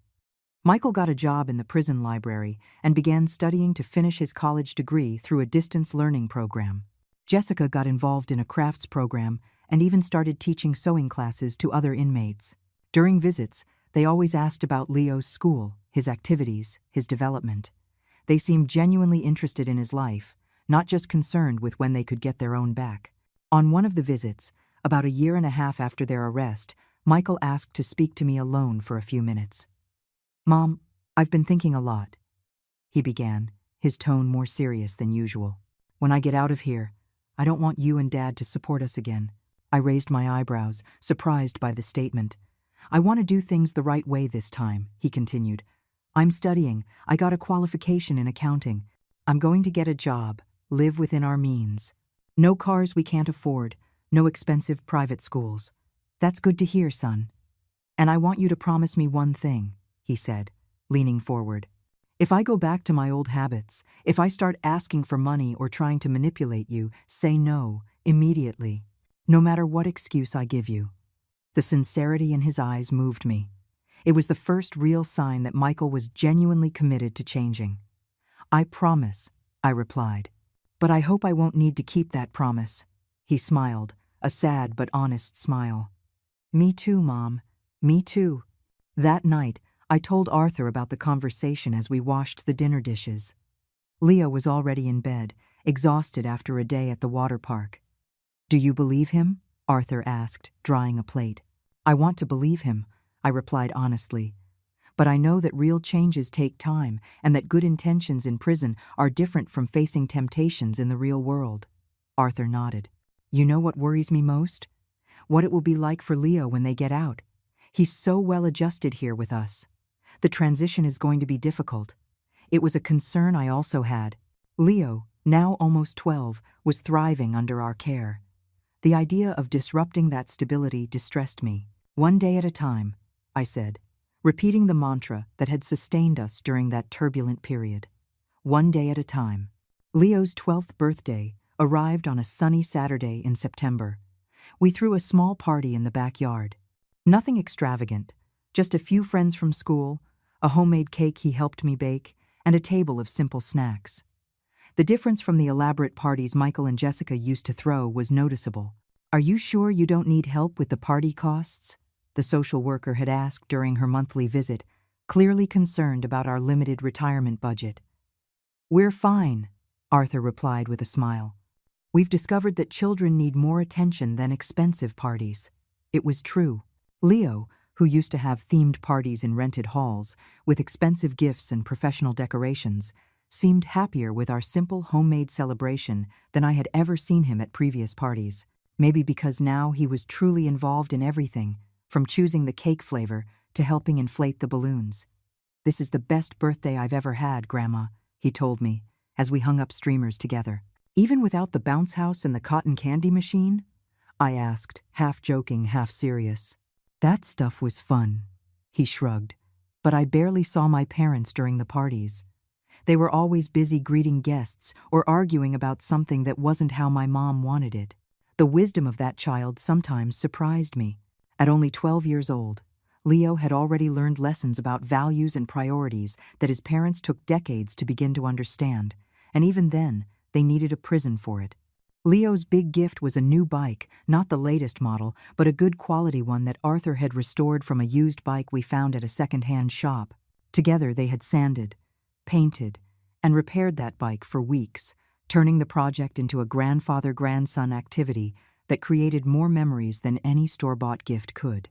Michael got a job in the prison library and began studying to finish his college degree through a distance learning program. Jessica got involved in a crafts program and even started teaching sewing classes to other inmates. During visits, they always asked about Leo's school, his activities, his development. They seemed genuinely interested in his life, not just concerned with when they could get their own back. On one of the visits, about a year and a half after their arrest, Michael asked to speak to me alone for a few minutes. "Mom, I've been thinking a lot," he began, his tone more serious than usual. "When I get out of here, I don't want you and Dad to support us again." I raised my eyebrows, surprised by the statement. "I want to do things the right way this time," he continued. "I'm studying. I got a qualification in accounting. I'm going to get a job, live within our means." No cars we can't afford, no expensive private schools. That's good to hear, son. And I want you to promise me one thing, he said, leaning forward. If I go back to my old habits, if I start asking for money or trying to manipulate you, say no, immediately, no matter what excuse I give you. The sincerity in his eyes moved me. It was the first real sign that Michael was genuinely committed to changing. I promise, I replied. But I hope I won't need to keep that promise. He smiled, a sad but honest smile. Me too, Mom. Me too. That night, I told Arthur about the conversation as we washed the dinner dishes. Leo was already in bed, exhausted after a day at the water park. Do you believe him? Arthur asked, drying a plate. I want to believe him, I replied honestly. But I know that real changes take time and that good intentions in prison are different from facing temptations in the real world. Arthur nodded. You know what worries me most? What it will be like for Leo when they get out. He's so well adjusted here with us. The transition is going to be difficult. It was a concern I also had. Leo, now almost 12, was thriving under our care. The idea of disrupting that stability distressed me. One day at a time, I said, repeating the mantra that had sustained us during that turbulent period. One day at a time. Leo's 12th birthday arrived on a sunny Saturday in September. We threw a small party in the backyard. Nothing extravagant, just a few friends from school, a homemade cake he helped me bake, and a table of simple snacks. The difference from the elaborate parties Michael and Jessica used to throw was noticeable. Are you sure you don't need help with the party costs? The social worker had asked during her monthly visit, clearly concerned about our limited retirement budget. We're fine, Arthur replied with a smile. We've discovered that children need more attention than expensive parties. It was true. Leo, who used to have themed parties in rented halls, with expensive gifts and professional decorations, seemed happier with our simple homemade celebration than I had ever seen him at previous parties. Maybe because now he was truly involved in everything, from choosing the cake flavor to helping inflate the balloons. This is the best birthday I've ever had, Grandma, he told me, as we hung up streamers together. Even without the bounce house and the cotton candy machine? I asked, half joking, half serious. That stuff was fun, he shrugged, but I barely saw my parents during the parties. They were always busy greeting guests or arguing about something that wasn't how my mom wanted it. The wisdom of that child sometimes surprised me. At only 12 years old, Leo had already learned lessons about values and priorities that his parents took decades to begin to understand, and even then, they needed a prison for it. Leo's big gift was a new bike, not the latest model, but a good quality one that Arthur had restored from a used bike we found at a second-hand shop. Together they had sanded, painted, and repaired that bike for weeks, turning the project into a grandfather-grandson activity that created more memories than any store-bought gift could.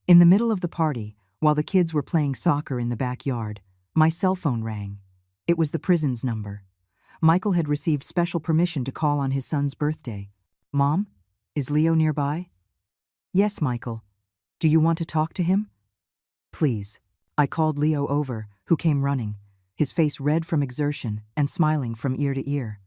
In the middle of the party, while the kids were playing soccer in the backyard, my cell phone rang. It was the prison's number. Michael had received special permission to call on his son's birthday. Mom, is Leo nearby? Yes, Michael. Do you want to talk to him? Please. I called Leo over, who came running, his face red from exertion and smiling from ear to ear.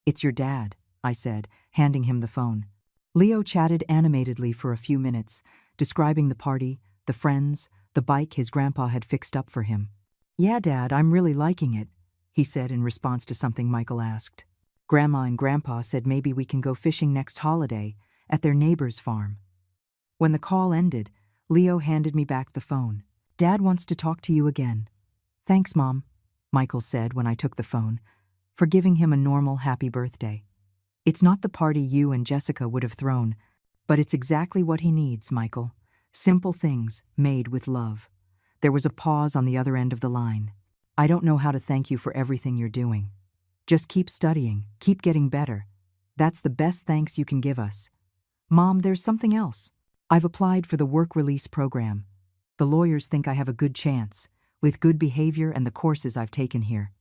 It's your dad, I said, handing him the phone. Leo chatted animatedly for a few minutes, describing the party, the friends, the bike his grandpa had fixed up for him. Yeah, Dad, I'm really liking it, he said in response to something Michael asked. Grandma and Grandpa said maybe we can go fishing next holiday at their neighbor's farm. When the call ended, Leo handed me back the phone. Dad wants to talk to you again. Thanks, Mom, Michael said when I took the phone, for giving him a normal happy birthday. It's not the party you and Jessica would have thrown, but it's exactly what he needs, Michael. Simple things made with love. There was a pause on the other end of the line. I don't know how to thank you for everything you're doing. Just keep studying, keep getting better. That's the best thanks you can give us. Mom, there's something else. I've applied for the work release program. The lawyers think I have a good chance, with good behavior and the courses I've taken here.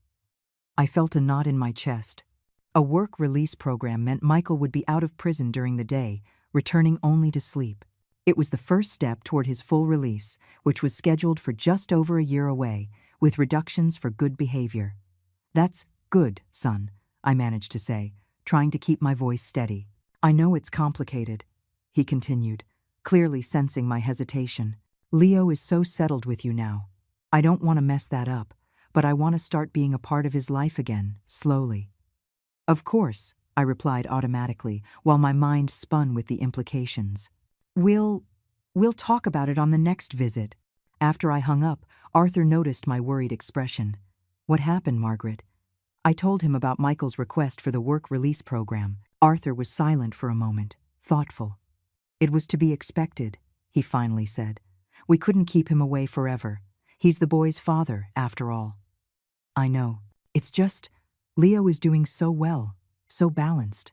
I felt a knot in my chest. A work release program meant Michael would be out of prison during the day, returning only to sleep. It was the first step toward his full release, which was scheduled for just over a year away, with reductions for good behavior. That's good, son, I managed to say, trying to keep my voice steady. I know it's complicated, he continued, clearly sensing my hesitation. Leo is so settled with you now. I don't want to mess that up, but I want to start being a part of his life again, slowly. Of course, I replied automatically, while my mind spun with the implications. We'll talk about it on the next visit. After I hung up, Arthur noticed my worried expression. What happened, Margaret? I told him about Michael's request for the work release program. Arthur was silent for a moment, thoughtful. It was to be expected, he finally said. We couldn't keep him away forever. He's the boy's father, after all. I know. It's just, Leo is doing so well, so balanced.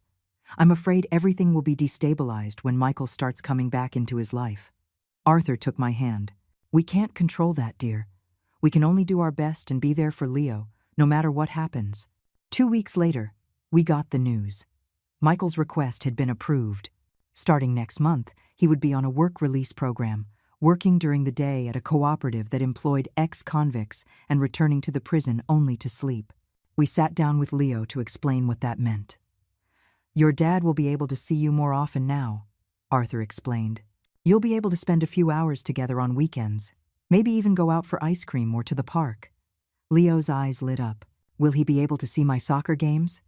I'm afraid everything will be destabilized when Michael starts coming back into his life. Arthur took my hand. We can't control that, dear. We can only do our best and be there for Leo, no matter what happens. 2 weeks later, we got the news. Michael's request had been approved. Starting next month, he would be on a work release program, working during the day at a cooperative that employed ex-convicts and returning to the prison only to sleep. We sat down with Leo to explain what that meant. Your dad will be able to see you more often now, Arthur explained. You'll be able to spend a few hours together on weekends, maybe even go out for ice cream or to the park. Leo's eyes lit up. Will he be able to see my soccer games?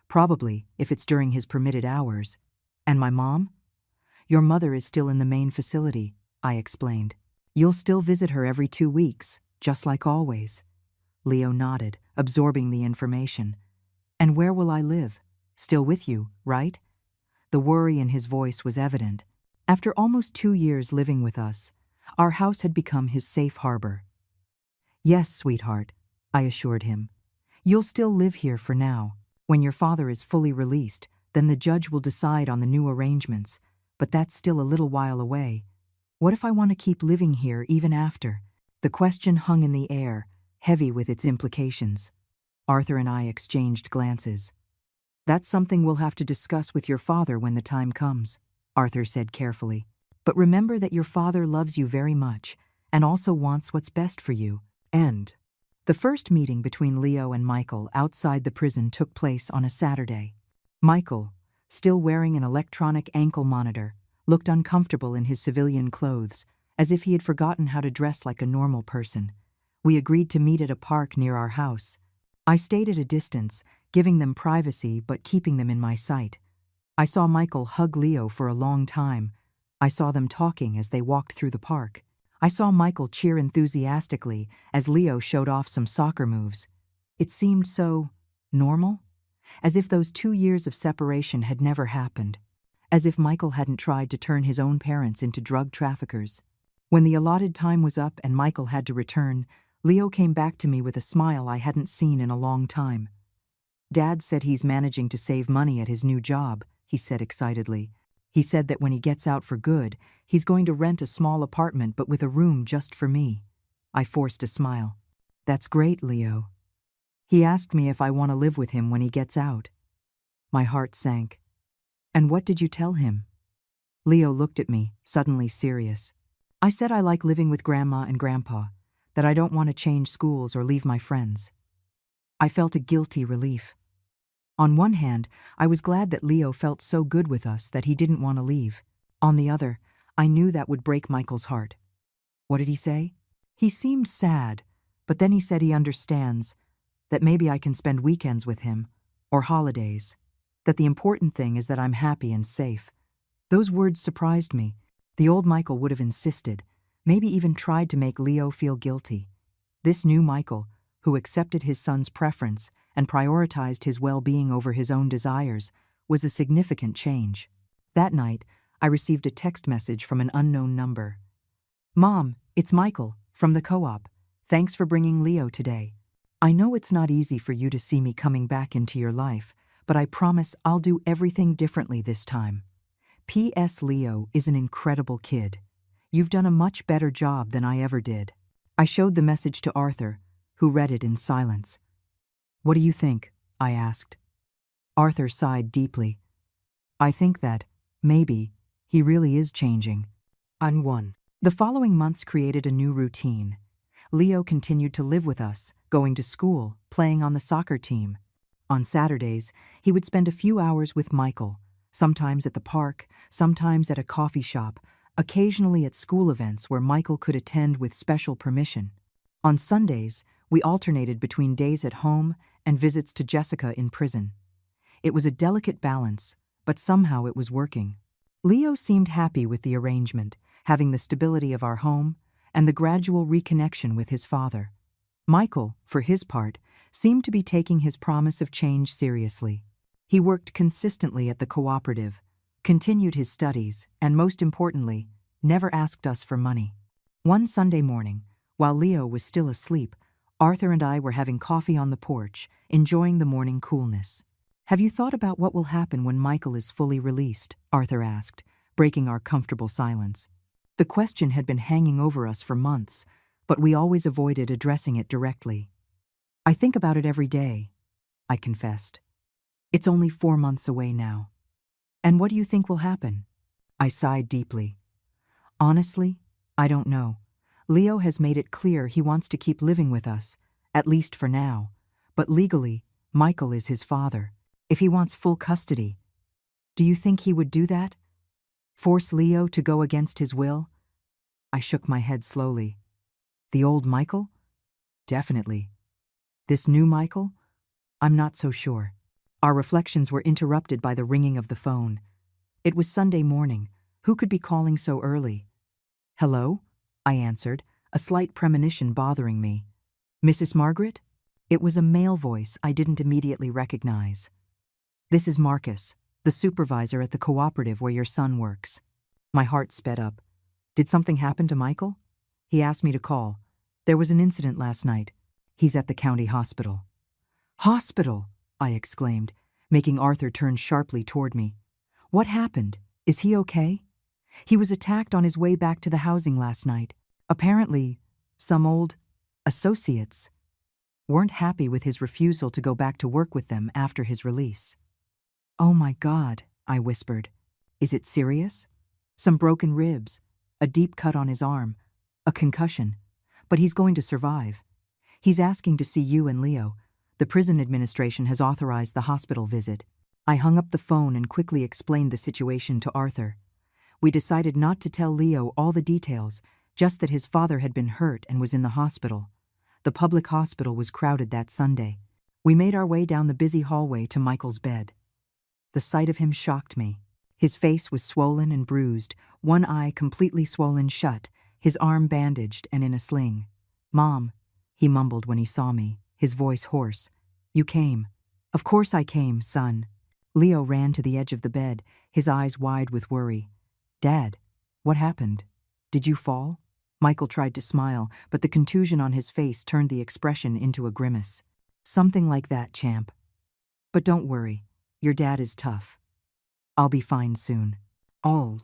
Probably, if it's during his permitted hours. And my mom? Your mother is still in the main facility, I explained. You'll still visit her every 2 weeks, just like always. Leo nodded, absorbing the information. And where will I live? Still with you, right? The worry in his voice was evident. After almost 2 years living with us, our house had become his safe harbor. Yes, sweetheart, I assured him. You'll still live here for now. When your father is fully released, then the judge will decide on the new arrangements, but that's still a little while away. What if I want to keep living here even after? The question hung in the air, heavy with its implications. Arthur and I exchanged glances. That's something we'll have to discuss with your father when the time comes, Arthur said carefully. But remember that your father loves you very much and also wants what's best for you. End. The first meeting between Leo and Michael outside the prison took place on a Saturday. Michael, still wearing an electronic ankle monitor, looked uncomfortable in his civilian clothes, as if he had forgotten how to dress like a normal person. We agreed to meet at a park near our house. I stayed at a distance, giving them privacy but keeping them in my sight. I saw Michael hug Leo for a long time. I saw them talking as they walked through the park. I saw Michael cheer enthusiastically as Leo showed off some soccer moves. It seemed so normal, as if those 2 years of separation had never happened, as if Michael hadn't tried to turn his own parents into drug traffickers. When the allotted time was up and Michael had to return, Leo came back to me with a smile I hadn't seen in a long time. Dad said he's managing to save money at his new job, he said excitedly. He said that when he gets out for good, he's going to rent a small apartment but with a room just for me. I forced a smile. That's great, Leo. He asked me if I want to live with him when he gets out. My heart sank. And what did you tell him? Leo looked at me, suddenly serious. I said I like living with Grandma and Grandpa, that I don't want to change schools or leave my friends. I felt a guilty relief. On one hand, I was glad that Leo felt so good with us that he didn't want to leave. On the other, I knew that would break Michael's heart. What did he say? He seemed sad, but then he said he understands, that maybe I can spend weekends with him, or holidays, that the important thing is that I'm happy and safe. Those words surprised me. The old Michael would have insisted, maybe even tried to make Leo feel guilty. This new Michael, who accepted his son's preference and prioritized his well-being over his own desires, was a significant change. That night, I received a text message from an unknown number. Mom, it's Michael, from the co-op. Thanks for bringing Leo today. I know it's not easy for you to see me coming back into your life, but I promise I'll do everything differently this time. P.S. Leo is an incredible kid. You've done a much better job than I ever did. I showed the message to Arthur, who read it in silence. What do you think? I asked. Arthur sighed deeply. I think that, maybe, he really is changing. The following months created a new routine. Leo continued to live with us, going to school, playing on the soccer team. On Saturdays, he would spend a few hours with Michael, sometimes at the park, sometimes at a coffee shop, occasionally at school events where Michael could attend with special permission. On Sundays, we alternated between days at home and visits to Jessica in prison. It was a delicate balance, but somehow it was working. Leo seemed happy with the arrangement, having the stability of our home and the gradual reconnection with his father. Michael, for his part, seemed to be taking his promise of change seriously. He worked consistently at the cooperative, continued his studies, and most importantly, never asked us for money. One Sunday morning, while Leo was still asleep, Arthur and I were having coffee on the porch, enjoying the morning coolness. "Have you thought about what will happen when Michael is fully released?" Arthur asked, breaking our comfortable silence. The question had been hanging over us for months, but we always avoided addressing it directly. "I think about it every day," I confessed. "It's only 4 months away now." "And what do you think will happen?" I sighed deeply. "Honestly, I don't know. Leo has made it clear he wants to keep living with us, at least for now, but legally, Michael is his father. If he wants full custody, do you think he would do that? Force Leo to go against his will?" I shook my head slowly. "The old Michael? Definitely. This new Michael? I'm not so sure." Our reflections were interrupted by the ringing of the phone. It was Sunday morning. Who could be calling so early? "Hello?" I answered, a slight premonition bothering me. "Mrs. Margaret?" It was a male voice I didn't immediately recognize. "This is Marcus, the supervisor at the cooperative where your son works." My heart sped up. "Did something happen to Michael?" "He asked me to call. There was an incident last night. He's at the county hospital." "Hospital!" I exclaimed, making Arthur turn sharply toward me. "What happened? Is he okay?" "He was attacked on his way back to the housing last night. Apparently, some old associates weren't happy with his refusal to go back to work with them after his release." "Oh my God," I whispered. "Is it serious?" "Some broken ribs, a deep cut on his arm, a concussion. But he's going to survive. He's asking to see you and Leo. The prison administration has authorized the hospital visit." I hung up the phone and quickly explained the situation to Arthur. We decided not to tell Leo all the details, just that his father had been hurt and was in the hospital. The public hospital was crowded that Sunday. We made our way down the busy hallway to Michael's bed. The sight of him shocked me. His face was swollen and bruised, one eye completely swollen shut, his arm bandaged and in a sling. "Mom," he mumbled when he saw me, his voice hoarse. "You came." "Of course I came, son." Leo ran to the edge of the bed, his eyes wide with worry. "Dad, what happened? Did you fall?" Michael tried to smile, but the contusion on his face turned the expression into a grimace. "Something like that, champ. But don't worry, your dad is tough. I'll be fine soon." All.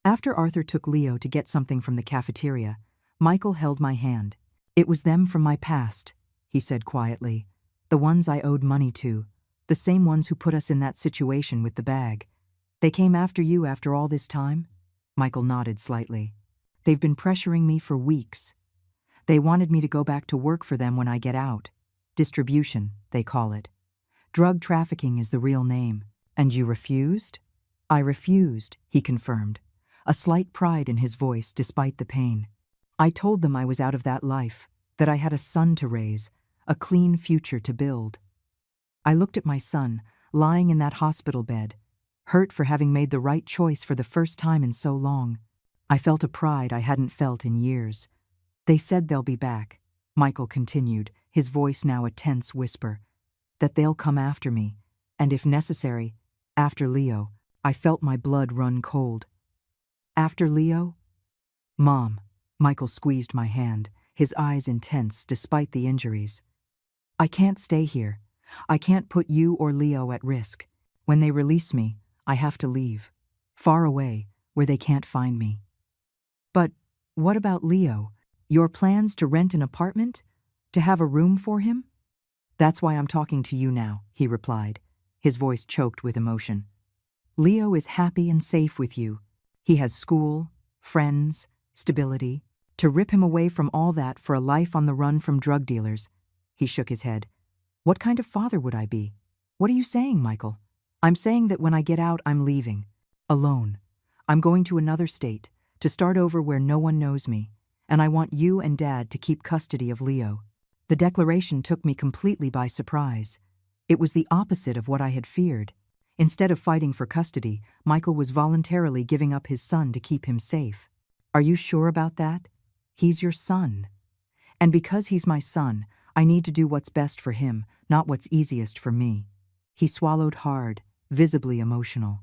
After Arthur took Leo to get something from the cafeteria, Michael held my hand. "It was them from my past," he said quietly. "The ones I owed money to, the same ones who put us in that situation with the bag. They came after you after all this time?" Michael nodded slightly. "They've been pressuring me for weeks. They wanted me to go back to work for them when I get out. Distribution, they call it. Drug trafficking is the real name." "And you refused?" "I refused," he confirmed, a slight pride in his voice despite the pain. "I told them I was out of that life, that I had a son to raise, a clean future to build." I looked at my son, lying in that hospital bed, hurt for having made the right choice for the first time in so long. I felt a pride I hadn't felt in years. "They said they'll be back," Michael continued, his voice now a tense whisper. "That they'll come after me, and if necessary, after Leo." I felt my blood run cold. "After Leo?" "Mom," Michael squeezed my hand, his eyes intense despite the injuries. "I can't stay here. I can't put you or Leo at risk. When they release me, I have to leave. Far away, where they can't find me." "But what about Leo? Your plans to rent an apartment? To have a room for him?" "That's why I'm talking to you now," he replied, his voice choked with emotion. "Leo is happy and safe with you. He has school, friends, stability. To rip him away from all that for a life on the run from drug dealers." He shook his head. "What kind of father would I be?" What are you saying, Michael? I'm saying that when I get out, I'm leaving. Alone. I'm going to another state, to start over where no one knows me, and I want you and Dad to keep custody of Leo. The declaration took me completely by surprise. It was the opposite of what I had feared. Instead of fighting for custody, Michael was voluntarily giving up his son to keep him safe. Are you sure about that? He's your son. And because he's my son, I need to do what's best for him, not what's easiest for me. He swallowed hard, visibly emotional.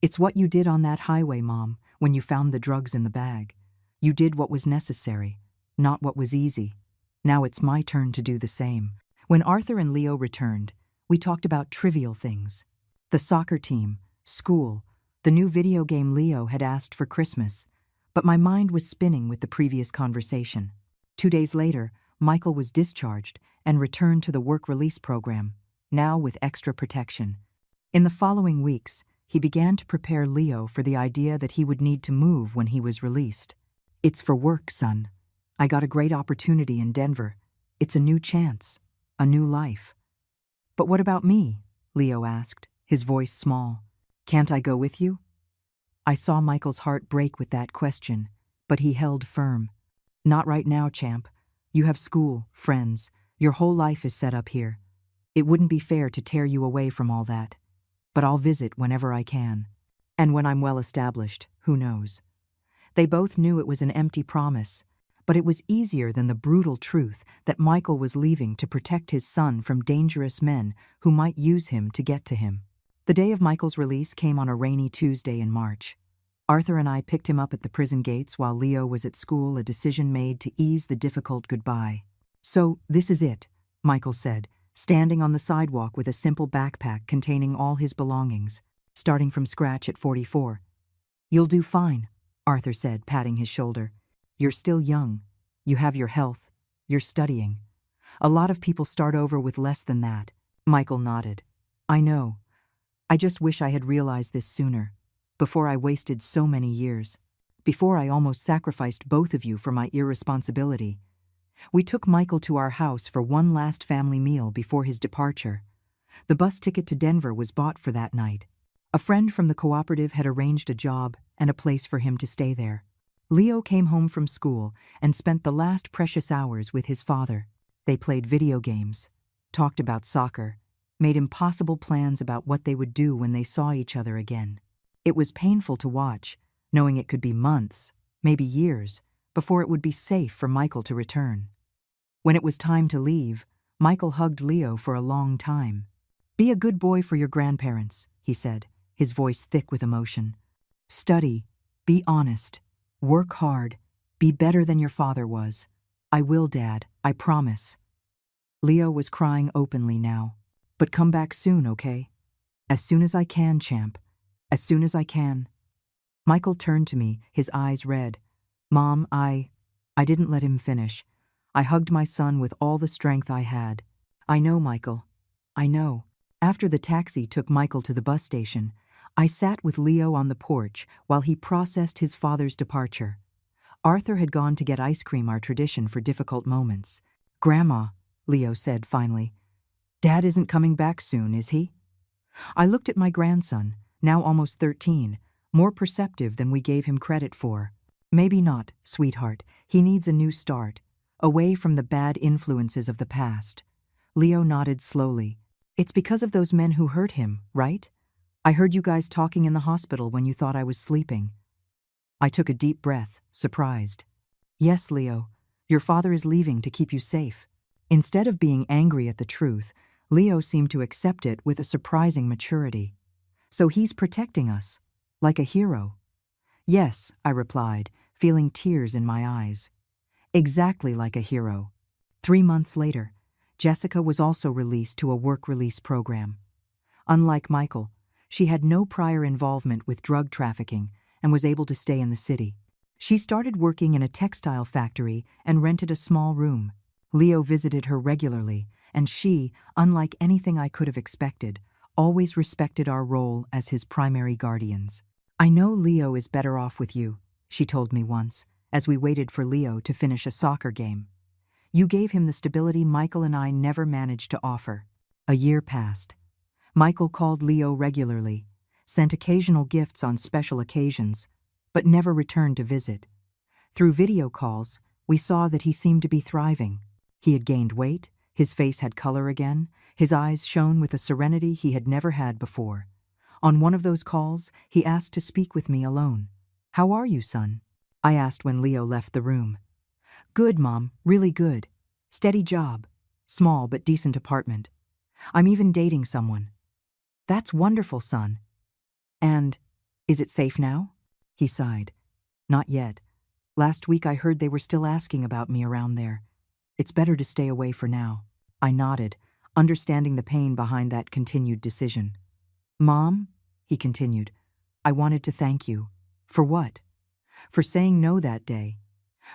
It's what you did on that highway, Mom, when you found the drugs in the bag. You did what was necessary, not what was easy. Now it's my turn to do the same. When Arthur and Leo returned, we talked about trivial things. The soccer team, school, the new video game Leo had asked for Christmas, but my mind was spinning with the previous conversation. 2 days later, Michael was discharged and returned to the work release program, now with extra protection. In the following weeks, he began to prepare Leo for the idea that he would need to move when he was released. It's for work, son. I got a great opportunity in Denver. It's a new chance, a new life. But what about me? Leo asked, his voice small. Can't I go with you? I saw Michael's heart break with that question, but he held firm. Not right now, champ. You have school, friends. Your whole life is set up here. It wouldn't be fair to tear you away from all that. But I'll visit whenever I can. And when I'm well established, who knows? They both knew it was an empty promise, but it was easier than the brutal truth that Michael was leaving to protect his son from dangerous men who might use him to get to him. The day of Michael's release came on a rainy Tuesday in March. Arthur and I picked him up at the prison gates while Leo was at school, a decision made to ease the difficult goodbye. So, this is it, Michael said, standing on the sidewalk with a simple backpack containing all his belongings, starting from scratch at 44. You'll do fine, Arthur said, patting his shoulder. You're still young. You have your health. You're studying. A lot of people start over with less than that. Michael nodded. I know. I just wish I had realized this sooner, before I wasted so many years, before I almost sacrificed both of you for my irresponsibility. We took Michael to our house for one last family meal before his departure. The bus ticket to Denver was bought for that night. A friend from the cooperative had arranged a job and a place for him to stay there. Leo came home from school and spent the last precious hours with his father. They played video games, talked about soccer, made impossible plans about what they would do when they saw each other again. It was painful to watch, knowing it could be months, maybe years, before it would be safe for Michael to return. When it was time to leave, Michael hugged Leo for a long time. Be a good boy for your grandparents, he said, his voice thick with emotion. Study, be honest, work hard, be better than your father was. I will, Dad, I promise. Leo was crying openly now. But come back soon, okay? As soon as I can, champ. As soon as I can. Michael turned to me, his eyes red. Mom, I didn't let him finish. I hugged my son with all the strength I had. I know, Michael. I know. After the taxi took Michael to the bus station, I sat with Leo on the porch while he processed his father's departure. Arthur had gone to get ice cream, our tradition for difficult moments. Grandma, Leo said finally, Dad isn't coming back soon, is he? I looked at my grandson, now almost 13, more perceptive than we gave him credit for. Maybe not, sweetheart. He needs a new start, away from the bad influences of the past. Leo nodded slowly. It's because of those men who hurt him, right? I heard you guys talking in the hospital when you thought I was sleeping. I took a deep breath, surprised. Yes, Leo, your father is leaving to keep you safe. Instead of being angry at the truth, Leo seemed to accept it with a surprising maturity. So he's protecting us, like a hero. Yes, I replied, feeling tears in my eyes. Exactly like a hero. 3 months later, Jessica was also released to a work release program. Unlike Michael, she had no prior involvement with drug trafficking and was able to stay in the city. She started working in a textile factory and rented a small room. Leo visited her regularly, and she, unlike anything I could have expected, always respected our role as his primary guardians. I know Leo is better off with you, she told me once, as we waited for Leo to finish a soccer game. You gave him the stability Michael and I never managed to offer. A year passed. Michael called Leo regularly, sent occasional gifts on special occasions, but never returned to visit. Through video calls, we saw that he seemed to be thriving. He had gained weight, his face had color again, his eyes shone with a serenity he had never had before. On one of those calls, he asked to speak with me alone. "How are you, son?" I asked when Leo left the room. "Good, Mom, really good. Steady job. Small but decent apartment. I'm even dating someone." "That's wonderful, son." "And, is it safe now?" He sighed. "Not yet. Last week I heard they were still asking about me around there. It's better to stay away for now." I nodded, understanding the pain behind that continued decision. "Mom," he continued, "I wanted to thank you." "For what?" "For saying no that day.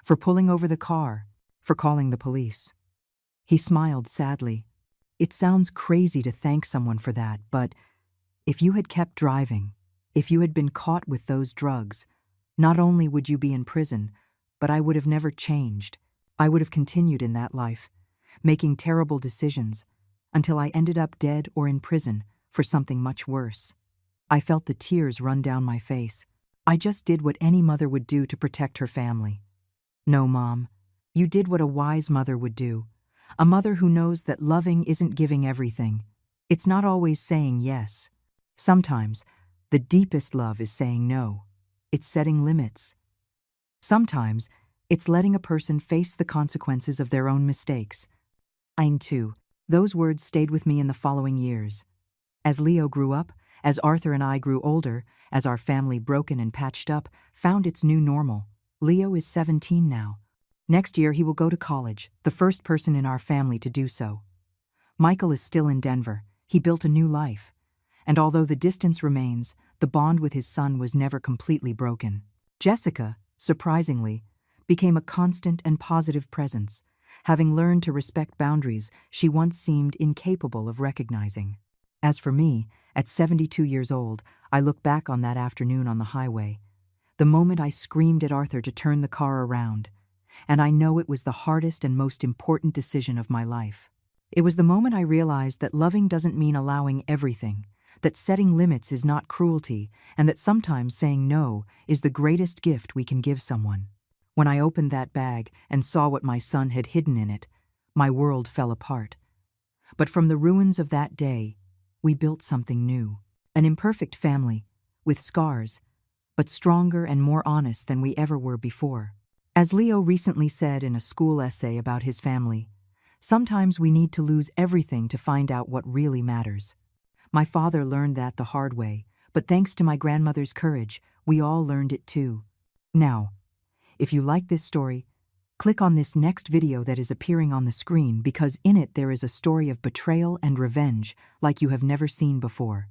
For pulling over the car. For calling the police." He smiled sadly. "It sounds crazy to thank someone for that, but if you had kept driving, if you had been caught with those drugs, not only would you be in prison, but I would have never changed. I would have continued in that life, making terrible decisions, until I ended up dead or in prison for something much worse." I felt the tears run down my face. I just did what any mother would do to protect her family. "No, Mom, you did what a wise mother would do. A mother who knows that loving isn't giving everything. It's not always saying yes. Sometimes, the deepest love is saying no. It's setting limits. Sometimes, it's letting a person face the consequences of their own mistakes." I too. Those words stayed with me in the following years. As Leo grew up, as Arthur and I grew older, as our family broken and patched up found its new normal. Leo is 17 now. Next year he will go to college, the first person in our family to do so. Michael is still in Denver. He built a new life. And although the distance remains, the bond with his son was never completely broken. Jessica, surprisingly, became a constant and positive presence, having learned to respect boundaries she once seemed incapable of recognizing. As for me, at 72 years old, I look back on that afternoon on the highway, the moment I screamed at Arthur to turn the car around, and I know it was the hardest and most important decision of my life. It was the moment I realized that loving doesn't mean allowing everything, that setting limits is not cruelty, and that sometimes saying no is the greatest gift we can give someone. When I opened that bag and saw what my son had hidden in it, my world fell apart. But from the ruins of that day, we built something new. An imperfect family, with scars, but stronger and more honest than we ever were before. As Leo recently said in a school essay about his family, sometimes we need to lose everything to find out what really matters. My father learned that the hard way, but thanks to my grandmother's courage, we all learned it too. Now, if you like this story, click on this next video that is appearing on the screen because in it there is a story of betrayal and revenge like you have never seen before.